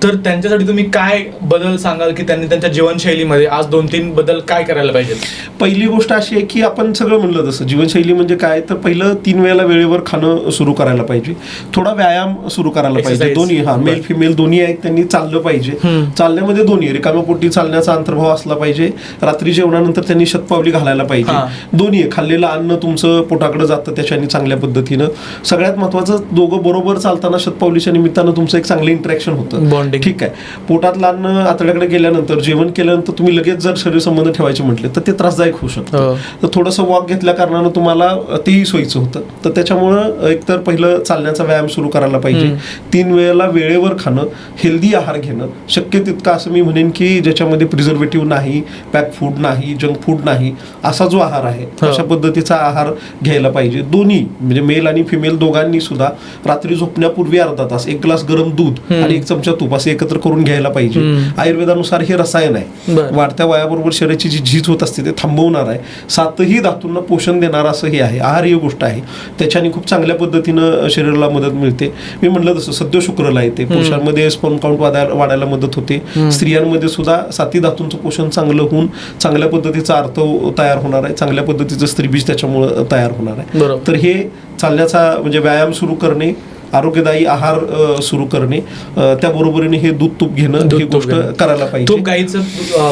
Speaker 1: तर त्यांच्यासाठी तुम्ही काय बदल सांगाल की त्यांनी त्यांच्या जीवनशैलीमध्ये आज 2-3 बदल काय करायला पाहिजेत?
Speaker 2: पहिली गोष्ट अशी आहे की आपण सगळं म्हणलं तसं जीवनशैली म्हणजे काय, तर पहिलं 3 वेळेला वेळेवर खाणं सुरू करायला पाहिजे. थोडा व्यायाम सुरू करायला पाहिजे. दोन्ही मेल फिमेल दोन्ही आहेत, त्यांनी चाललं पाहिजे. चालण्यामध्ये दोन्ही रिकाम्या पोटी चालण्याचा अंतर्भाव असला पाहिजे. रात्री जेवणानंतर त्यांनी शतपावली घालायला पाहिजे. दोन्ही खाल्लेलं अन्न तुमचं पोटाकडे जातं त्याच्याने चांगल्या पद्धतीनं. सगळ्यात महत्वाचं दोघं बरोबर चालताना शतपावलीच्या निमित्तानं तुमचं एक चांगलं इंटरॅक्शन होतं. ठीक आहे. पोटातलं अन्न आतड्याकडे गेल्यानंतर जेवण केल्यानंतर तुम्ही लगेच जर शरीर संबंध ठेवायचे म्हटले तर ते त्रासदायक होऊ शकतं. तर थोडंसं वॉक घेतल्या कारणानं तुम्हाला तेही सोयीचं होतं. तर त्याच्यामुळं एकतर पहिलं चालण्याचा व्यायाम सुरू करायला पाहिजे. 3 वेळेला वेळेवर खाणं, हेल्दी आहार घेणं, शक्य तितका असं मी म्हणेन की ज्याच्यामध्ये प्रिझर्वेटिव्ह नाही, पॅक फूड नाही, जंक फूड नाही, असा जो आहार आहे अशा पद्धतीचा आहार घ्यायला पाहिजे. दोन्ही म्हणजे मेल आणि फिमेल दोघांनी सुद्धा रात्री झोपण्यापूर्वी अर्धा तास 1 ग्लास गरम दूध आणि 1 चमचा तूप असे एकत्र करून घ्यायला पाहिजे. आयुर्वेदानुसार हे रसायन आहे, वाढत्या वयाबरोबर शरीराची जी झीज होत असते ते थांबवणार आहे. 7ही धातूंना पोषण देणार असं हे आहे. आहार ही गोष्ट आहे, त्याच्याने खूप चांगल्या पद्धतीनं शरीराला मदत मिळते. मी म्हणलं तसं सद्य शुक्रला येते, पुरुषांमध्ये स्पर्म काउंट वाढायला मदत होते. स्त्रियांमध्ये सुद्धा 7ही धातूंचं पोषण चांगलं होऊन चांगल्या पद्धतीचा अर्थ तयार होणार आहे, चांगल्या पद्धतीचं स्त्रीबीज त्याच्यामुळे तयार होणार आहे. तर हे चालण्याचा म्हणजे व्यायाम सुरू करणे, आरोग्यदायी आहार सुरू करणे, त्याबरोबरीने हे दूध तूप घेणं ही गोष्ट करायला पाहिजे.
Speaker 1: गाईचं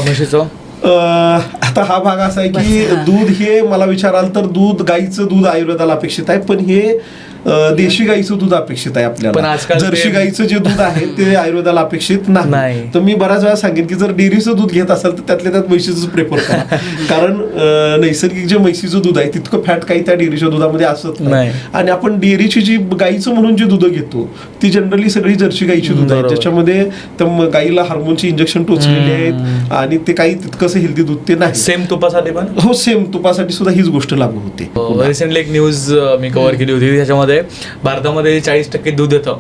Speaker 1: म्हशीचं
Speaker 2: आता हा भाग असा आहे की दूध हे मला विचाराल तर गाईचं दूध आयुर्वेदाला अपेक्षित आहे, पण हे देशी गाईचं दूध अपेक्षित आहे आपल्याला. जर्सी गाईचं जे दूध आहे ते आयुर्वेदाला अपेक्षित नाही. तर मी बऱ्याच वेळा सांगेन की जर डेअरीचं दूध घेत असाल तर त्यातल्या त्यात म्हशीचं प्रेफर करा. कारण नैसर्गिक जे म्हशीचं दूध आहे तितकं फॅट काही त्या डेअरीच्या दुधामध्ये असत नाही. आणि आपण डेअरीची जी गाईचं म्हणून जी दूध घेतो ती जनरली सगळी जर्सी गाईची दूध आहे, ज्याच्यामध्ये गाईला हार्मोनची इंजेक्शन टोचलेली आहेत आणि ते काही तितकंसं हेल्दी दूध ते नाही.
Speaker 1: सेम तुपासाठी पण
Speaker 2: सेम तुपासाठी सुद्धा हीच गोष्ट लागू होते.
Speaker 1: रिसेंटली एक न्यूज मी कव्हर केली होती, त्याच्यामध्ये भारतामध्ये 40% दूध येतं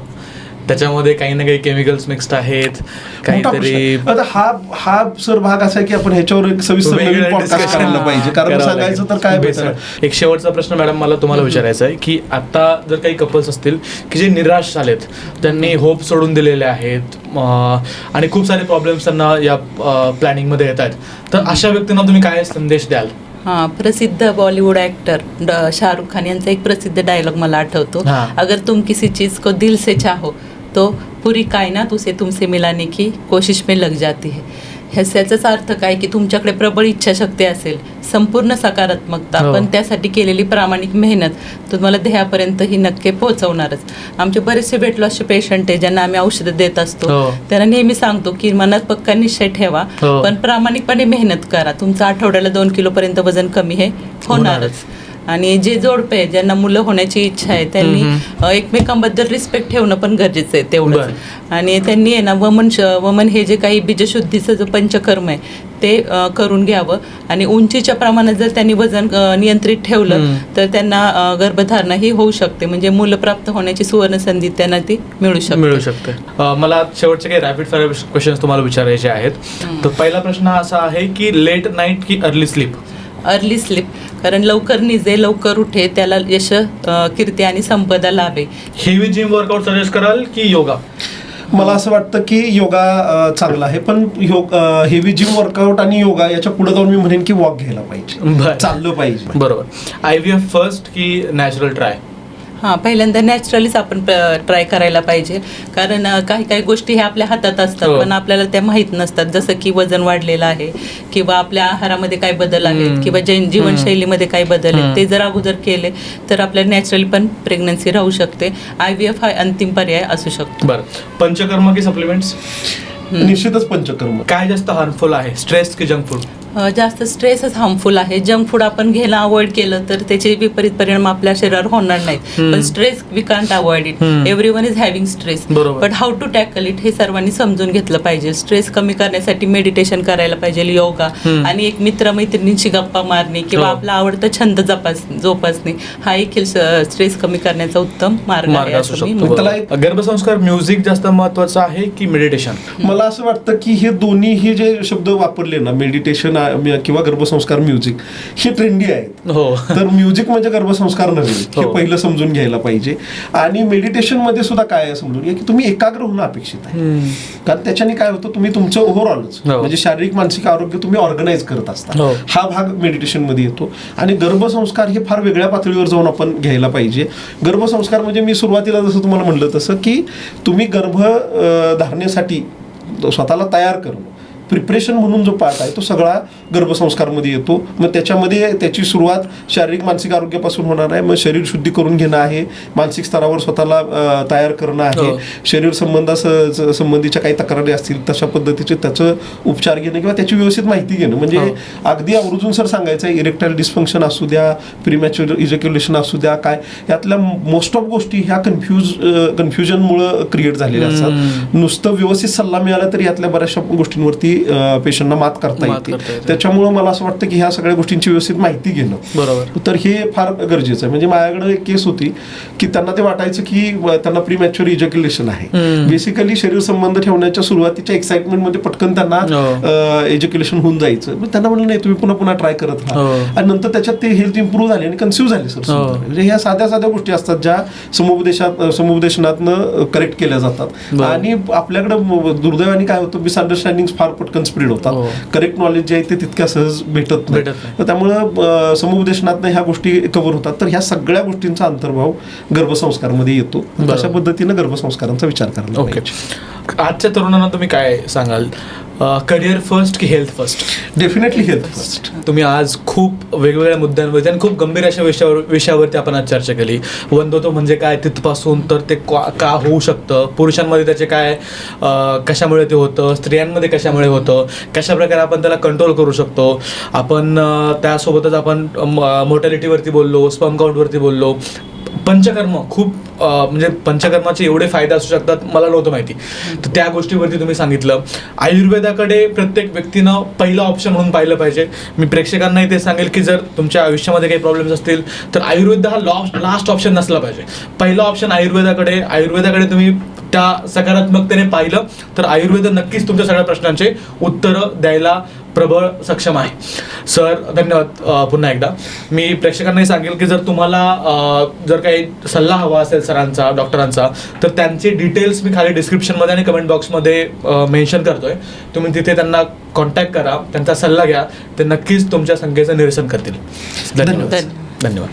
Speaker 1: त्याच्यामध्ये काही ना काही केमिकल्स मिक्स्ड आहेत
Speaker 2: मोठा प्रश्न आहे.
Speaker 1: काहीतरी.
Speaker 2: आता हा सर भाग असा आहे की आपण ह्याच्यावर एक सविस्तर नवीन
Speaker 1: वेगळं
Speaker 2: पॉडकास्ट
Speaker 1: discussion
Speaker 2: करायला पाहिजे, कारण
Speaker 1: करावं
Speaker 2: सांगायचं
Speaker 1: लागेल.
Speaker 2: तर काय
Speaker 1: बेस्ट.
Speaker 2: बेटर.
Speaker 1: एक शेवटचा प्रश्न मॅडम मला तुम्हाला विचारायचा आहे की आता जर काही कपल्स असतील की जे निराश झालेत, त्यांनी होप सोडून दिलेले आहेत आणि खूप सारे प्रॉब्लेम्स त्यांना या प्लॅनिंगमध्ये येत आहेत, तर अशा व्यक्तींना तुम्ही काय संदेश द्याल?
Speaker 3: हाँ, प्रसिद्ध बॉलीवुड एक्टर शाहरुख खान यांचा एक प्रसिद्ध डायलॉग मला आठवतो,
Speaker 1: हाँ.
Speaker 3: अगर तुम किसी चीज को दिल से चाहो तो पूरी कायनात उसे तुमसे मिलाने की कोशिश में लग जाती है. ह्याचाच अर्थ काय की तुमच्याकडे प्रबळ इच्छाशक्ती असेल, संपूर्ण सकारात्मकता,
Speaker 1: हो.
Speaker 3: पण त्यासाठी केलेली प्रामाणिक मेहनत तुम्हाला ध्येयापर्यंत ही नक्की पोहोचवणारच. आमचे बरेचसे वेट लॉसचे पेशंट आहे ज्यांना आम्ही औषधं देत असतो,
Speaker 1: हो.
Speaker 3: त्यांना नेहमी सांगतो की मनात पक्का निश्चय ठेवा,
Speaker 1: हो.
Speaker 3: पण प्रामाणिकपणे मेहनत करा. तुमचं आठवड्याला 2 किलोपर्यंत वजन कमी हे होणारच. आणि जे जोडपे आहे, ज्यांना मुलं होण्याची इच्छा आहे, त्यांनी एकमेकांबद्दल रिस्पेक्ट ठेवणं पण गरजेचं आहे तेवढंच. आणि त्यांनी आहे ना वमन हे जे काही बीजशुद्धीचं जो पंचकर्म आहे ते करून घ्यावं. आणि उंचीच्या प्रमाणात जर त्यांनी वजन नियंत्रित ठेवलं तर त्यांना गर्भधारणा ही होऊ शकते, म्हणजे मुलं प्राप्त होण्याची सुवर्ण संधी त्यांना ती मिळू शकते.
Speaker 1: मला शेवटचे काही रॅपिड फायर क्वेश्चन्स तुम्हाला विचारायचे आहेत. तर पहिला प्रश्न असा आहे की लेट नाईट की अर्ली स्लीप?
Speaker 3: अर्ली स्लीप, कारण लवकर निजे लवकर उठे त्याला यश, कीर्ती आणि संपदा लाभे.
Speaker 1: हेवी जिम वर्कआउट सजेस्ट कराल की योगा?
Speaker 2: मला असं वाटतं की योगा चांगला आहे, पण हेवी जिम वर्कआउट आणि योगा याच्या पुढे जाऊन मी म्हणेन की वॉक घ्यायला पाहिजे,
Speaker 1: बरं.
Speaker 2: चाललं पाहिजे.
Speaker 1: बरोबर. IVF फर्स्ट की नॅचरल ट्राय?
Speaker 3: हां, पहिल्यांदा नॅचरलीच आपण ट्राय करायला पाहिजे, कारण काही काही गोष्टी ह्या आपल्या हातात असतात,
Speaker 1: हो.
Speaker 3: पण आपल्याला त्या माहीत नसतात. जसं की वजन वाढलेलं आहे, किंवा आपल्या आहारामध्ये काय बदल आहेत, किंवा जीवनशैलीमध्ये काय बदल आहेत, ते जर अगोदर केले तर आपल्या नॅचरली पण प्रेग्नन्सी राहू शकते. IVF हा अंतिम पर्याय असू शकतो.
Speaker 1: बरं. पंचकर्म की सप्लिमेंट्स?
Speaker 2: निश्चितच पंचकर्म.
Speaker 1: काय जास्त हार्मफुल आहे, स्ट्रेस की जंक फूड?
Speaker 3: जास्त स्ट्रेसच हार्मफुल आहे. जंक फूड आपण घ्यायला अवॉइड केलं तर त्याचे विपरीत परिणाम आपल्या शरीरावर होणार नाहीत, पण stress we can't avoid it. Everyone is having stress,
Speaker 1: बरोबर.
Speaker 3: But how to tackle it हे सर्वांनी समजून घेतलं पाहिजे. स्ट्रेस कमी करण्यासाठी मेडिटेशन करायला पाहिजे, योगा, आणि एक मित्रमैत्रिणींशी गप्पा मारणे किंवा
Speaker 1: हो.
Speaker 3: आपला आवडता छंद जोपासणे हा एक स्ट्रेस कमी करण्याचा उत्तम मार्ग आहे
Speaker 1: असू
Speaker 3: असं मी
Speaker 1: शकतो.
Speaker 3: म्हणते.
Speaker 1: बरोबर. गर्भसंस्कार म्युझिक जास्त महत्वाचं आहे की मेडिटेशन?
Speaker 2: मला असं वाटतं की हे दोन्ही हे जे शब्द वापरले ना, मेडिटेशन किंवा गर्भसंस्कार म्युझिक, हे ट्रेंडी आहेत.
Speaker 1: हो.
Speaker 2: तर म्युझिक म्हणजे गर्भसंस्कार नव्हे, हे
Speaker 1: हो.
Speaker 2: पहिलं समजून घ्यायला पाहिजे. आणि मेडिटेशन मध्ये सुद्धा काय आहे समजून घ्या की तुम्ही एकाग्र होणं अपेक्षित आहे, कारण त्याच्याने काय होतं, तुम्ही तुमचं ओव्हरऑलच
Speaker 1: हो.
Speaker 2: म्हणजे शारीरिक मानसिक आरोग्य तुम्ही ऑर्गनाईज करत असता.
Speaker 1: हो.
Speaker 2: हा भाग मेडिटेशन मध्ये येतो. आणि गर्भसंस्कार हे फार वेगळ्या पातळीवर जाऊन आपण घ्यायला पाहिजे. गर्भसंस्कार म्हणजे मी सुरुवातीला जसं तुम्हाला म्हणलं तसं की तुम्ही गर्भधारणेसाठी स्वतःला तयार करणं, प्रिपरेशन म्हणून जो पार्ट आहे तो सगळा गर्भसंस्कारमध्ये येतो. मग त्याच्यामध्ये त्याची सुरुवात शारीरिक मानसिक आरोग्यापासून होणार आहे. मग शरीर शुद्धी करून घेणं आहे, मानसिक स्तरावर स्वतःला तयार करणं आहे,
Speaker 1: हो.
Speaker 2: शरीर संबंधीच्या काही तक्रारी असतील तशा पद्धतीचे त्याचं उपचार घेणं किंवा त्याची व्यवस्थित माहिती घेणं. म्हणजे
Speaker 1: हो.
Speaker 2: अगदी आवर्जून सर सांगायचं आहे, इरेक्टाईल डिस्फंक्शन असू द्या, प्रीमॅच्युअर इजॅक्युलेशन असू द्या, काय यातल्या मोस्ट ऑफ गोष्टी ह्या कन्फ्युजनमुळं क्रिएट झालेल्या असतात. नुसतं व्यवस्थित सल्ला मिळाला तरी यातल्या बऱ्याचशा गोष्टींवरती पेशंटना मात करता येते. त्याच्यामुळं मला असं वाटतं की ह्या सगळ्या गोष्टींची व्यवस्थित माहिती घेणं,
Speaker 1: बरोबर,
Speaker 2: तर हे फार गरजेचं आहे. म्हणजे माझ्याकडे एक केस होती की त्यांना ते वाटायचं की त्यांना प्रीमॅच्युअर इजॅक्युलेशन आहे. बेसिकली शरीर संबंध ठेवण्याच्या सुरुवातीच्या एक्साइटमेंट मध्ये पटकन त्यांना इजॅक्युलेशन होऊन जायचं. मग त्यांना म्हणलं नाही, तुम्ही पुन्हा ट्राय करत राहा. आणि नंतर त्याच्यात ते हेल्थ इम्प्रूव्ह झाले आणि कन्सिव्ह झाले सर. म्हणजे ह्या साध्या साध्या गोष्टी असतात ज्या समुपदेशनातनं करेक्ट केल्या जातात. आणि आपल्याकडे दुर्दैवाने काय होतं, मिसअंडरस्टँडिंग फार पटकन स्प्रेड होतात. करेक्ट नॉलेज जे आहे ते तितक्या सहज भेटत नाही. त्यामुळं समुपदेशनातनं ह्या गोष्टी कव्हर होतात. तर ह्या सगळ्या गोष्टींचा अंतर्भाव गर्भसंस्कारमध्ये येतो. अशा पद्धतीनं गर्भसंस्कारांचा विचार करायला पाहिजे.
Speaker 1: आजच्या तरुणांना तुम्ही काय सांगाल, करिअर फर्स्ट की health first?
Speaker 2: Definitely health first.
Speaker 1: तुम्ही आज खूप वेगवेगळ्या मुद्द्यांवरती आणि खूप गंभीर अशा विषयावरती आपण आज चर्चा केली. वंदोत्व म्हणजे काय तिथपासून तर ते का होऊ शकतं, पुरुषांमध्ये त्याचे काय, कशामुळे ते होतं, स्त्रियांमध्ये कशामुळे होतं, कशा प्रकारे आपण त्याला कंट्रोल करू शकतो. आपण त्यासोबतच आपण मोर्टॅलिटीवरती बोललो, स्पर्म काउंटवरती बोललो. पंचकर्म खूप म्हणजे पंचकर्माचे एवढे फायदे असू शकतात मला नव्हतं माहिती, तर त्या गोष्टीवरती तुम्ही सांगितलं. आयुर्वेदाकडे प्रत्येक व्यक्तीनं पहिला ऑप्शन म्हणून पाहिलं पाहिजे. मी प्रेक्षकांनाही ते सांगेल की जर तुमच्या आयुष्यामध्ये काही प्रॉब्लेम्स असतील तर आयुर्वेद हा लास्ट ऑप्शन नसला पाहिजे. पहिला ऑप्शन आयुर्वेदाकडे तुम्ही त्या सकारात्मकतेने पाहिलं तर आयुर्वेद नक्कीच तुमच्या सगळ्या प्रश्नांचे उत्तरं द्यायला प्रबळ सक्षम आहे. सर धन्यवाद पुन्हा एकदा. मी प्रेक्षकांनाही सांगेल की जर तुम्हाला जर काही सल्ला हवा असेल सरांचा, डॉक्टरांचा, तर त्यांचे डिटेल्स मी खाली डिस्क्रिप्शनमध्ये आणि कमेंट बॉक्समध्ये मेन्शन करतोय. तुम्ही तिथे त्यांना कॉन्टॅक्ट करा, त्यांचा सल्ला घ्या, ते नक्कीच तुमच्या शंकेचं निरसन करतील. धन्यवाद.
Speaker 3: धन्यवाद.
Speaker 1: धन्यवाद.